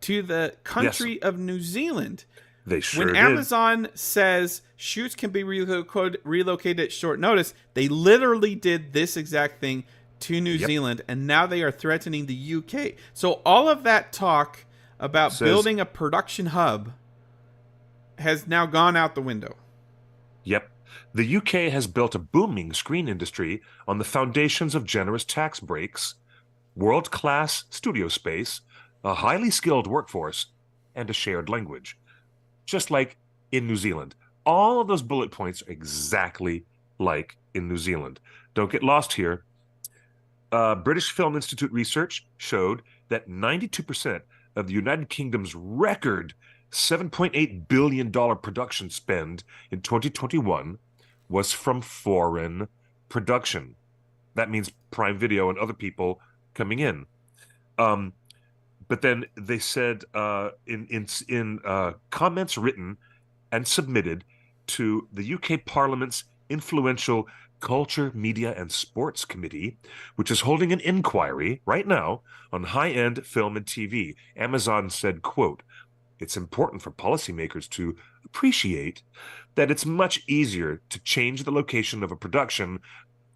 to the country of New Zealand. They sure when did. Amazon says shoots can be relocated at short notice, they literally did this exact thing to New Zealand, and now they are threatening the UK. So all of that talk about building a production hub has now gone out the window. Yep. The UK has built a booming screen industry on the foundations of generous tax breaks, world-class studio space, a highly skilled workforce, and a shared language. Just like in New Zealand. All of those bullet points are exactly like in New Zealand. Don't get lost here. British Film Institute research showed that 92% of the United Kingdom's record $7.8 billion production spend in 2021 was from foreign production. That means Prime Video and other people coming in. But then they said in comments written and submitted to the UK Parliament's influential Culture, Media and Sports Committee, which is holding an inquiry right now on high-end film and TV. Amazon said, quote, "It's important for policymakers to appreciate that it's much easier to change the location of a production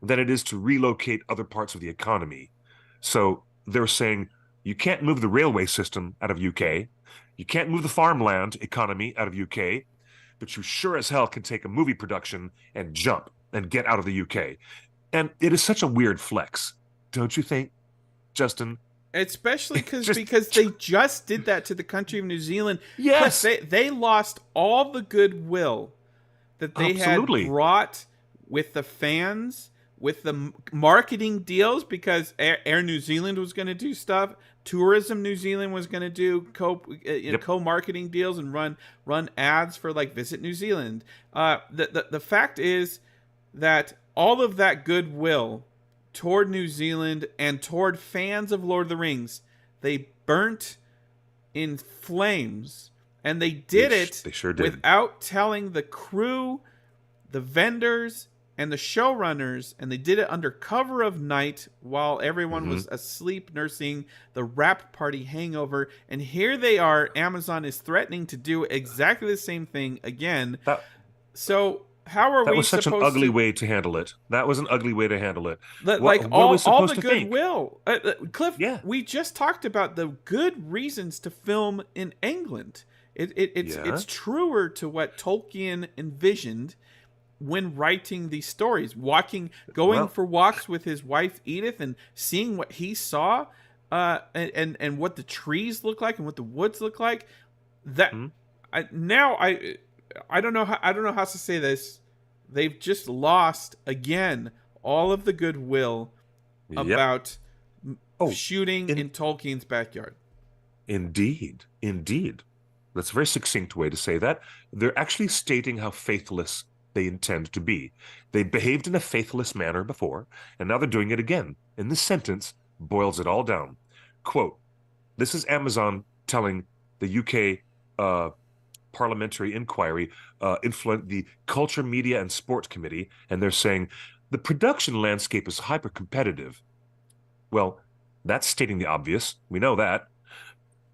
than it is to relocate other parts of the economy." So they're saying you can't move the railway system out of UK, you can't move the farmland economy out of UK, but you sure as hell can take a movie production and jump and get out of the UK. And it is such a weird flex, don't you think, Justin? Especially because they just did that to the country of New Zealand. Yes. Plus, they lost all the goodwill that they had brought with the fans, with the marketing deals, because Air New Zealand was going to do stuff. Tourism New Zealand was going to do co-marketing deals and run ads for like Visit New Zealand. The fact is that all of that goodwill toward New Zealand and toward fans of Lord of the Rings, they burnt in flames, and they did They sure did. without telling the crew, the vendors, and the showrunners, and they did it under cover of night while everyone was asleep nursing the wrap party hangover. And here they are, Amazon is threatening to do exactly the same thing again. So how are we supposed to... That was such an ugly way to handle it. That was an ugly way to handle it. Like all the goodwill. Cliff, we just talked about the good reasons to film in England. It's truer to what Tolkien envisioned when writing these stories, going for walks with his wife Edith and seeing what he saw, and what the trees look like and what the woods look like. That I don't know how to say this. They've just lost again all of the goodwill about shooting in Tolkien's backyard. Indeed. That's a very succinct way to say that. They're actually stating how faithless they intend to be. They behaved in a faithless manner before, and now they're doing it again. And this sentence boils it all down. Quote, this is Amazon telling the UK parliamentary inquiry, the Culture, Media and Sport Committee, and they're saying, the production landscape is hyper-competitive. Well, that's stating the obvious. We know that.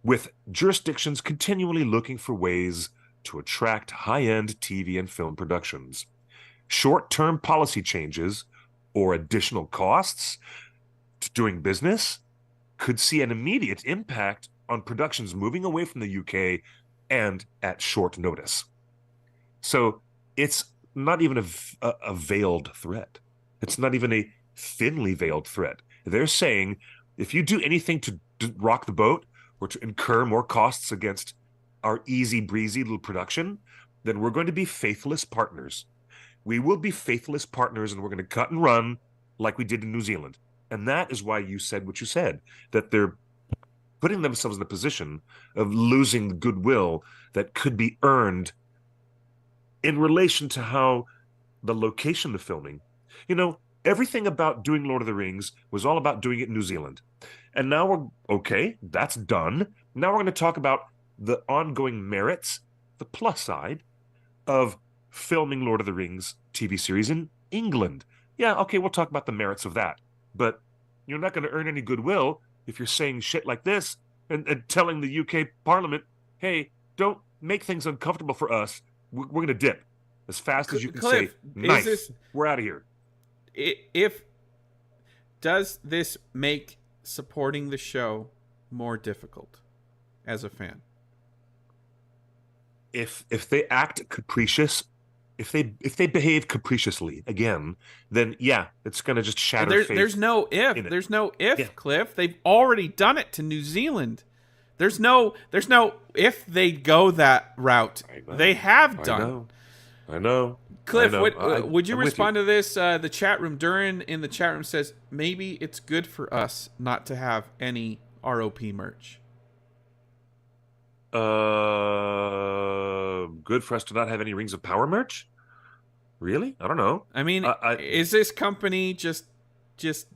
With jurisdictions continually looking for ways to attract high-end TV and film productions. Short-term policy changes or additional costs to doing business could see an immediate impact on productions moving away from the UK and at short notice. So it's not even a veiled threat. It's not even a thinly veiled threat. They're saying if you do anything to rock the boat or to incur more costs against our easy breezy little production, then we're going to be faithless partners. We will be faithless partners, and we're going to cut and run like we did in New Zealand. And that is why you said what you said, that they're putting themselves in the position of losing the goodwill that could be earned in relation to how the location of filming, everything about doing Lord of the Rings was all about doing it in New Zealand. And now that's done. Now we're going to talk about the ongoing merits, the plus side of filming Lord of the Rings TV series in England. Yeah, okay, we'll talk about the merits of that. But you're not going to earn any goodwill if you're saying shit like this and telling the UK Parliament, hey, don't make things uncomfortable for us, we're going to dip as fast as you can Cliff, say, knife, this, we're out of here. Does this make supporting the show more difficult as a fan? If they act capricious, if they behave capriciously again, then yeah, it's going to just shatter faith. There's no if. There's no if, Cliff. They've already done it to New Zealand. There's no if they go that route. They have done. I know. Cliff, would you respond to this? The chat room, Durin in the chat room says, maybe it's good for us not to have any ROP merch. Good for us to not have any Rings of Power merch? Really? I don't know. I mean, is this company just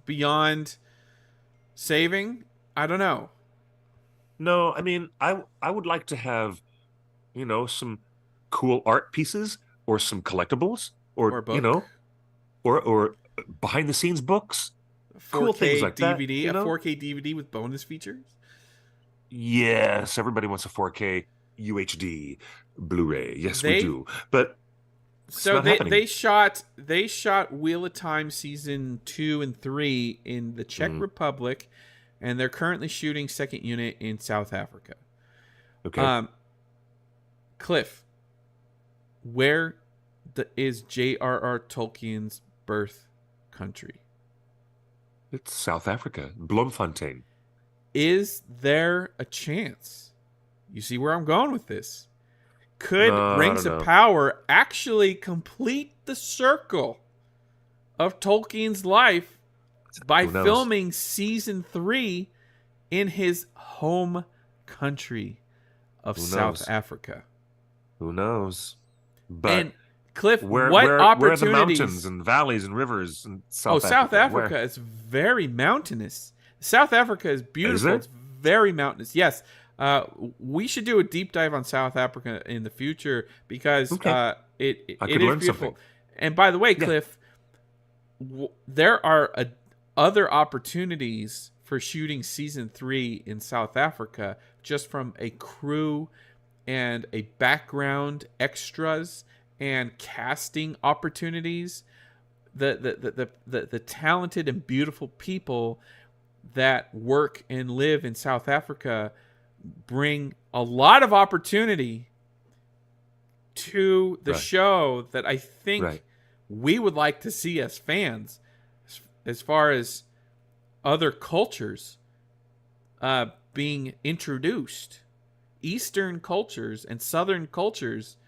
beyond saving? I don't know. No, I mean, I would like to have, some cool art pieces or some collectibles or or behind the scenes books, 4K cool things like DVD, that. A 4K DVD with bonus features. Yes, everybody wants a 4K UHD Blu-ray. Yes, we do. But so they shot Wheel of Time season 2 and 3 in the Czech Republic, and they're currently shooting second unit in South Africa. Okay. Cliff, where is J.R.R. Tolkien's birth country? It's South Africa, Bloemfontein. Is there a chance? You see where I'm going with this? Could Rings of Power actually complete the circle of Tolkien's life by filming season 3 in his home country of South Africa? Who knows? But and Cliff, where opportunities? Where are the mountains and valleys and rivers in South Africa? South Africa is very mountainous. South Africa is beautiful. It's very mountainous. Yes. We should do a deep dive on South Africa in the future because it is beautiful. Something. And by the way, Cliff, there are other opportunities for shooting season 3 in South Africa just from a crew and a background extras and casting opportunities. The talented and beautiful people that work and live in South Africa bring a lot of opportunity to the show that I think we would like to see as fans, as far as other cultures being introduced, Eastern cultures and Southern cultures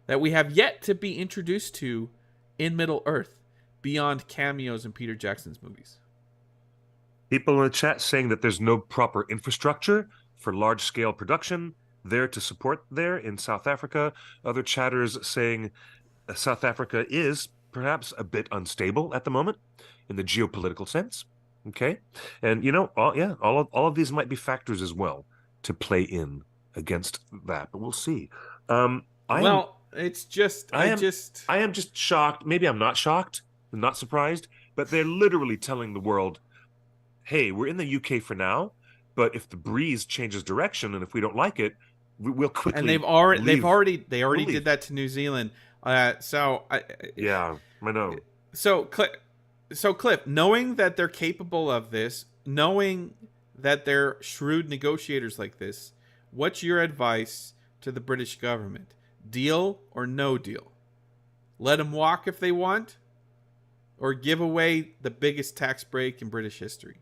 that we have yet to be introduced to in Middle Earth beyond cameos in Peter Jackson's movies. People in the chat saying that there's no proper infrastructure for large-scale production there to support there in South Africa. Other chatters saying South Africa is perhaps a bit unstable at the moment in the geopolitical sense. Okay, and all of these might be factors as well to play in against that, but we'll see. I am just shocked. Maybe I'm not shocked, I'm not surprised, but they're literally telling the world, hey, we're in the UK for now, but if the breeze changes direction and if we don't like it, we'll quickly. And they already did that to New Zealand. I know. So Cliff, knowing that they're capable of this, knowing that they're shrewd negotiators like this, what's your advice to the British government? Deal or no deal? Let them walk if they want, or give away the biggest tax break in British history?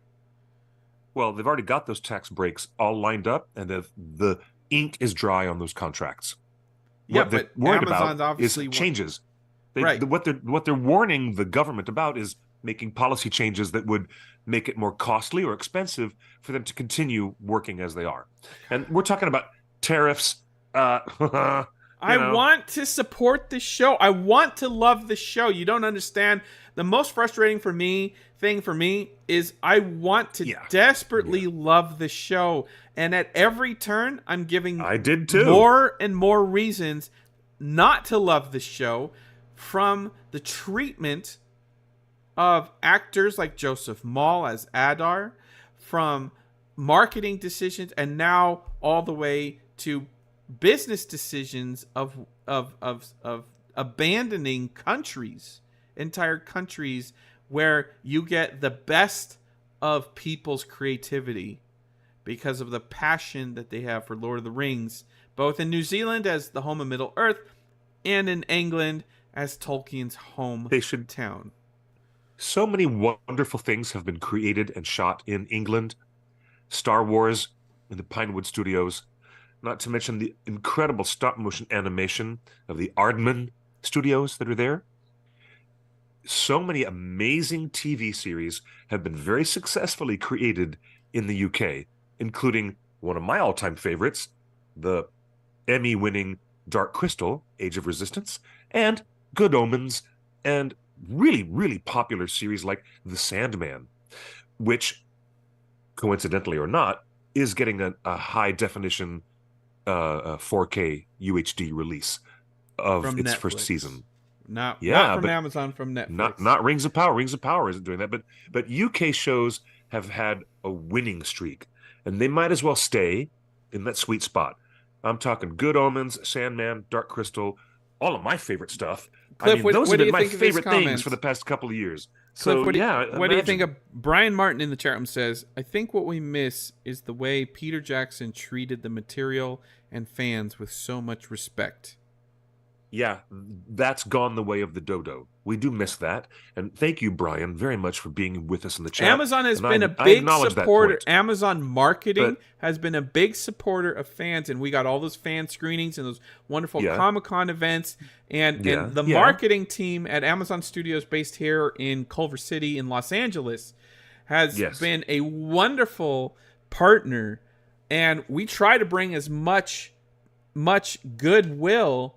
Well, they've already got those tax breaks all lined up, and the ink is dry on those contracts. Yeah, what they're worried about Amazon's obviously is changes. What they're warning the government about is making policy changes that would make it more costly or expensive for them to continue working as they are. And we're talking about tariffs. I want to support this show. I want to love the show. You don't understand. The most frustrating thing for me is I want to desperately love the show. And at every turn, I'm giving more and more reasons not to love the show, from the treatment of actors like Joseph Mall as Adar, from marketing decisions, and now all the way to business decisions of abandoning countries, entire countries, where you get the best of people's creativity because of the passion that they have for Lord of the Rings, both in New Zealand as the home of Middle Earth and in England as Tolkien's hometown. So many wonderful things have been created and shot in England. Star Wars in the Pinewood Studios, not to mention the incredible stop-motion animation of the Aardman Studios that are there. So many amazing TV series have been very successfully created in the UK, including one of my all-time favorites, the Emmy-winning Dark Crystal, Age of Resistance, and Good Omens, and really, really popular series like The Sandman, which, coincidentally or not, is getting a high-definition 4K UHD release of from its Netflix. First season. Not from Amazon, from Netflix. Not Rings of Power. Rings of Power isn't doing that, but UK shows have had a winning streak, and they might as well stay in that sweet spot. I'm talking Good Omens, Sandman, Dark Crystal, all of my favorite stuff. Cliff, those have been my favorite favorite things for the past couple of years. Cliff, what do you think of Brian Martin in the chat room says, I think what we miss is the way Peter Jackson treated the material and fans with so much respect. Yeah, that's gone the way of the dodo. We do miss that. And thank you, Brian, very much for being with us in the chat. Amazon has been a big supporter. Amazon marketing has been a big supporter of fans, and we got all those fan screenings and those wonderful Comic-Con events. And the marketing team at Amazon Studios, based here in Culver City in Los Angeles, has been a wonderful partner. And we try to bring as much goodwill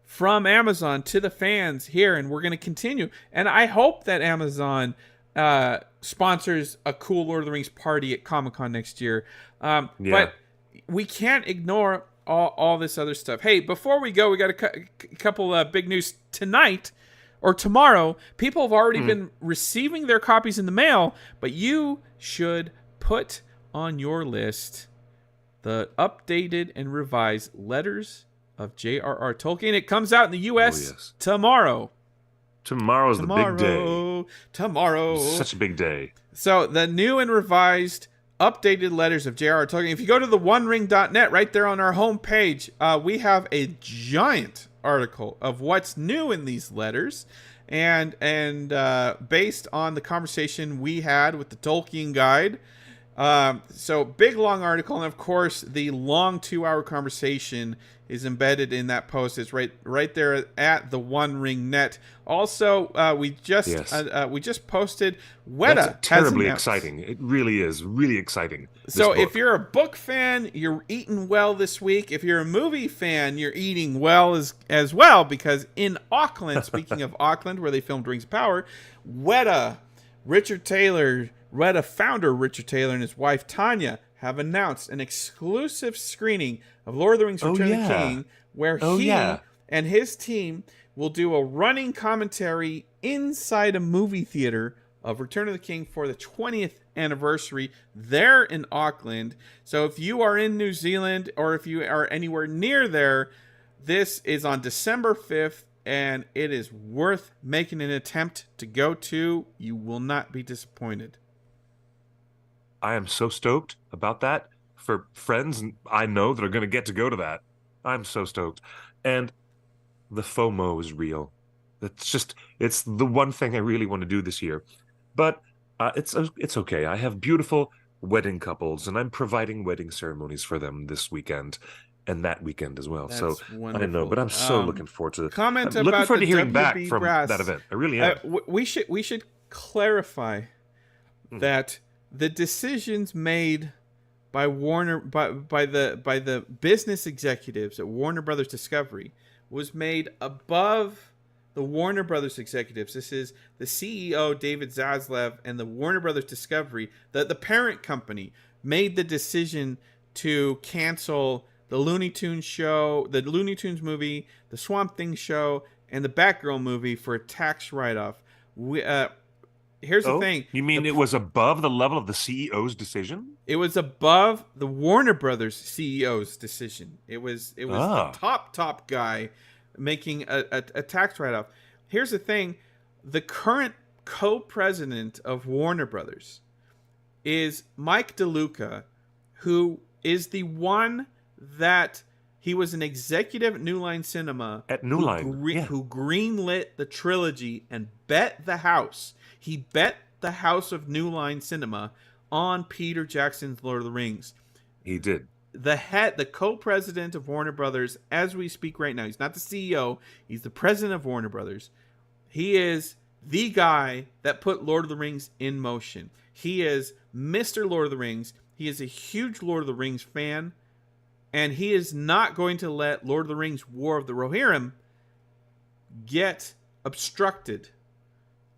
from Amazon to the fans here, and we're going to continue. And I hope that Amazon sponsors a cool Lord of the Rings party at Comic-Con next year. But we can't ignore all this other stuff. Hey, before we go, we got a couple big news tonight or tomorrow. People have already been receiving their copies in the mail, but you should put on your list the updated and revised letters of J.R.R. Tolkien. It comes out in the U.S. tomorrow. Tomorrow's the big day. Tomorrow. Such a big day. So the new and revised updated letters of J.R.R. Tolkien. If you go to TheOneRing.net, right there on our homepage, we have a giant article of what's new in these letters. And based on the conversation we had with the Tolkien Guide. So big, long article. And of course, the long 2-hour conversation is embedded in that post. It's right there at the One Ring Net. Also, we just posted Weta. That's terribly exciting. It really is really exciting. So if you're a book fan, you're eating well this week. If you're a movie fan, you're eating well as well, because in Auckland, speaking of Auckland, where they filmed Rings of Power, Weta founder Richard Taylor and his wife Tanya have announced an exclusive screening of Lord of the Rings Return of the King, where he and his team will do a running commentary inside a movie theater of Return of the King for the 20th anniversary there in Auckland. So if you are in New Zealand or if you are anywhere near there, this is on December 5th, and it is worth making an attempt to go to. You will not be disappointed. I am so stoked about that for friends I know that are going to get to go to that. I'm so stoked. And the FOMO is real. It's the one thing I really want to do this year. But it's okay. I have beautiful wedding couples, and I'm providing wedding ceremonies for them this weekend and that weekend as well. That's wonderful. I know, but I'm so looking forward to looking forward to hearing back from that event. I really am. We should clarify that the decisions made by Warner by the business executives at Warner Brothers Discovery was made above the Warner Brothers executives. This is the CEO David Zaslav and the Warner Brothers Discovery, the parent company, made the decision to cancel the Looney Tunes show, the Looney Tunes movie, the Swamp Thing show, and the Batgirl movie for a tax write-off. here's the thing. You mean it was above the level of the CEO's decision? It was above the Warner Brothers CEO's decision. It was the top guy making a tax write-off. Here's the thing. The current co-president of Warner Brothers is Mike DeLuca, who is the one that he was an executive at New Line Cinema at New Line, who greenlit the trilogy and bet the house. He bet the house of New Line Cinema on Peter Jackson's Lord of the Rings. He did. The co-president of Warner Brothers, as we speak right now, he's not the CEO, he's the president of Warner Brothers. He is the guy that put Lord of the Rings in motion. He is Mr. Lord of the Rings. He is a huge Lord of the Rings fan, and he is not going to let Lord of the Rings War of the Rohirrim get obstructed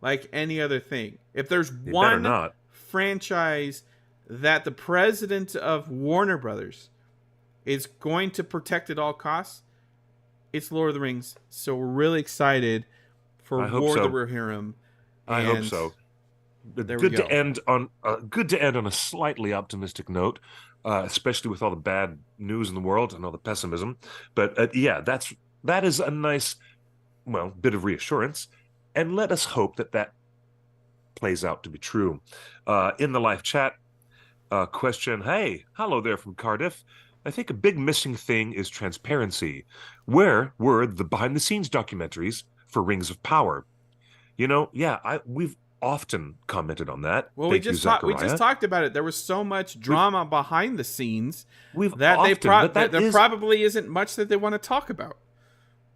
like any other thing. If there's one franchise that the president of Warner Brothers is going to protect at all costs, it's Lord of the Rings. So we're really excited for War of the Rohirrim. I hope so. Good to end on a slightly optimistic note, especially with all the bad news in the world and all the pessimism. But that is a nice, bit of reassurance, and let us hope that plays out to be true. In the live chat, question: Hey, hello there from Cardiff. I think a big missing thing is transparency. Where were the behind-the-scenes documentaries for Rings of Power? We've often commented on that. Well, we just talked about it. There was so much drama behind the scenes that there probably isn't much that they want to talk about.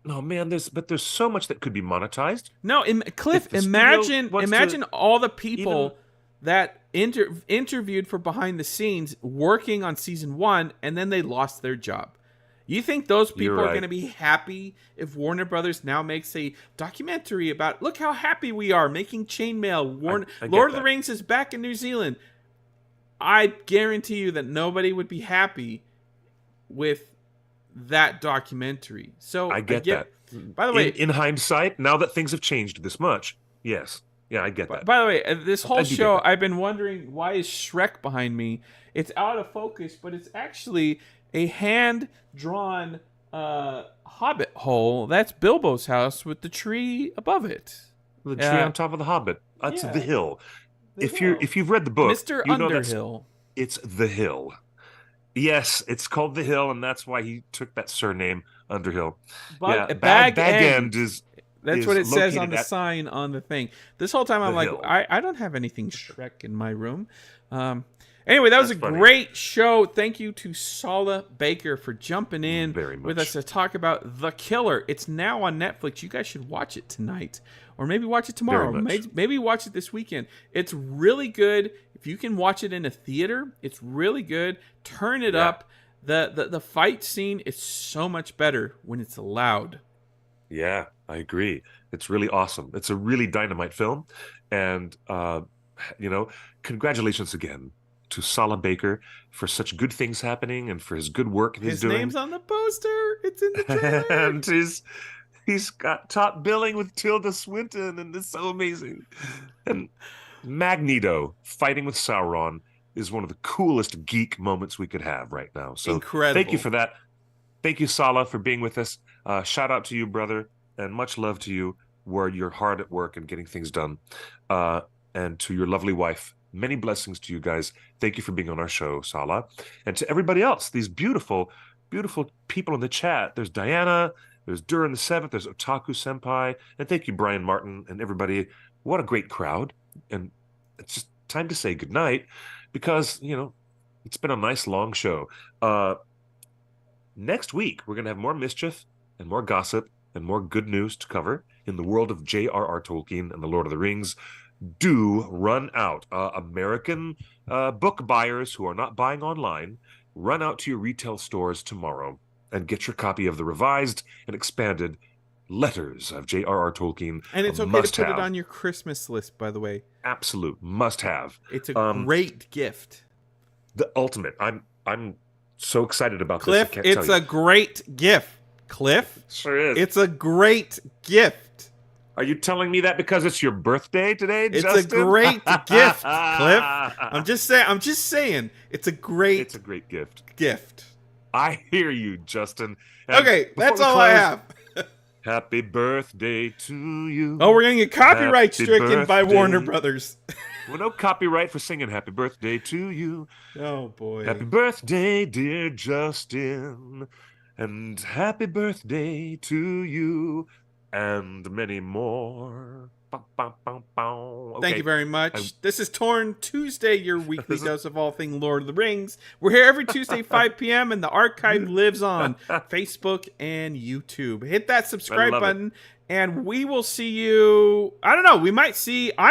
No, man, there's so much that could be monetized. No, Cliff, imagine all the people that interviewed for behind the scenes working on season 1, and then they lost their job. You think those people are going to be happy if Warner Brothers now makes a documentary about, look how happy we are making chainmail. Lord of the Rings is back in New Zealand. I guarantee you that nobody would be happy with that documentary. So I get that. By the way, in hindsight, now that things have changed this much, yes. Yeah, I get that. By the way, this whole show, I've been wondering, why is Shrek behind me? It's out of focus, but it's actually a hand-drawn hobbit hole. That's Bilbo's house with the tree above it. The tree on top of the hobbit. That's the hill. If you've read the book, Mr. Underhill. It's the hill. Yes, it's called the hill, and that's why he took that surname, Underhill. Bag End is. That's what it says on the sign on the thing. This whole time I'm like, I don't have anything Shrek in my room. Anyway, that was a great show. Thank you to Sala Baker for jumping in with us to talk about The Killer. It's now on Netflix. You guys should watch it tonight, or maybe watch it tomorrow. Maybe watch it this weekend. It's really good. If you can watch it in a theater, it's really good. Turn it up. The fight scene is so much better when it's loud. Yeah, I agree. It's really awesome. It's a really dynamite film. And, congratulations again to Sala Baker for such good things happening and for his good work he's doing. His name's on the poster. It's in the trailer. And he's got top billing with Tilda Swinton, and it's so amazing. And Magneto fighting with Sauron is one of the coolest geek moments we could have right now. So incredible. Thank you for that. Thank you, Sala, for being with us. Shout out to you, brother, and much love to you where you're hard at work and getting things done. And to your lovely wife, many blessings to you guys. Thank you for being on our show, Sala. And to everybody else, these beautiful, beautiful people in the chat. There's Diana, there's Duran the Seventh, there's Otaku Senpai, and thank you, Brian Martin, and everybody. What a great crowd. And it's just time to say goodnight because, it's been a nice long show. Next week, we're going to have more mischief and more gossip and more good news to cover in the world of J.R.R. Tolkien and the Lord of the Rings. Do run out. American book buyers who are not buying online, run out to your retail stores tomorrow and get your copy of the revised and expanded Letters of J.R.R. Tolkien. And it's okay to put it on your Christmas list, by the way. Absolute must-have. It's a great gift. The ultimate. I'm so excited about Cliff, this. It's a great gift. Cliff? Sure is. It's a great gift. Are you telling me that because it's your birthday today, It's Justin? a great gift, Cliff. I'm just saying. It's a great gift. I hear you, Justin. And okay, that's all I have. Happy birthday to you. Oh, we're going to get copyright stricken by Warner Brothers. Well, no copyright for singing happy birthday to you. Oh, boy. Happy birthday, dear Justin. And happy birthday to you. And many more. Okay. Thank you very much. This is Torn Tuesday, your weekly dose of all things Lord of the Rings. We're here every Tuesday, 5 p.m., and the archive lives on Facebook and YouTube. Hit that subscribe button, and we will see you. I don't know. I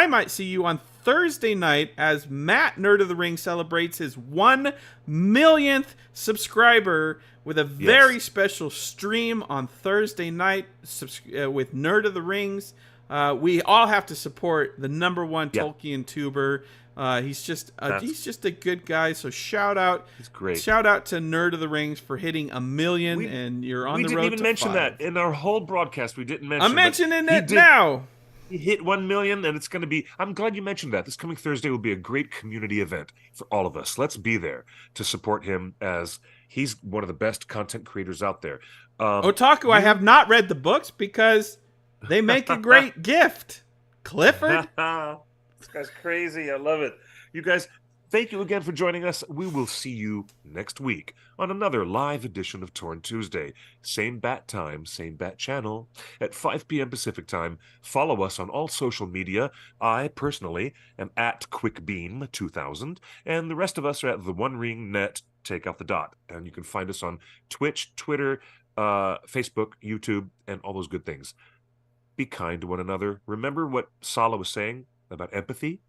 might see you on Thursday night as Matt, Nerd of the Ring, celebrates his 1 millionth subscriber with a very special stream on Thursday night with Nerd of the Rings. We all have to support the #1 Tolkien tuber. He's just a good guy. So shout out to Nerd of the Rings for hitting 1 million, and you're on the road to 5. We didn't even mention that in our whole broadcast. We didn't mention. I'm mentioning it now. He hit 1 million, and it's going to be. I'm glad you mentioned that. This coming Thursday will be a great community event for all of us. Let's be there to support him, as he's one of the best content creators out there. Otaku, I have not read the books because they make a great gift. Clifford? This guy's crazy. I love it. You guys, thank you again for joining us. We will see you next week on another live edition of Torn Tuesday. Same bat time, same bat channel at 5 p.m. Pacific time. Follow us on all social media. I personally am at QuickBeam2000, and the rest of us are at TheOneRing net. Take out the dot. And you can find us on Twitch, Twitter, Facebook, YouTube, and all those good things. Be kind to one another. Remember what Salah was saying about empathy?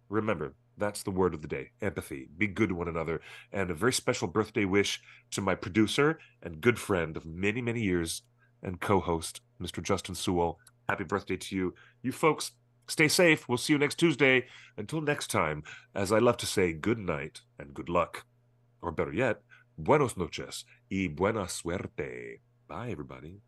Remember, that's the word of the day, empathy. Be good to one another. And a very special birthday wish to my producer and good friend of many, many years and co-host, Mr. Justin Sewell. Happy birthday to you. You folks, stay safe. We'll see you next Tuesday. Until next time, as I love to say, good night and good luck. Or better yet, buenos noches y buena suerte. Bye, everybody.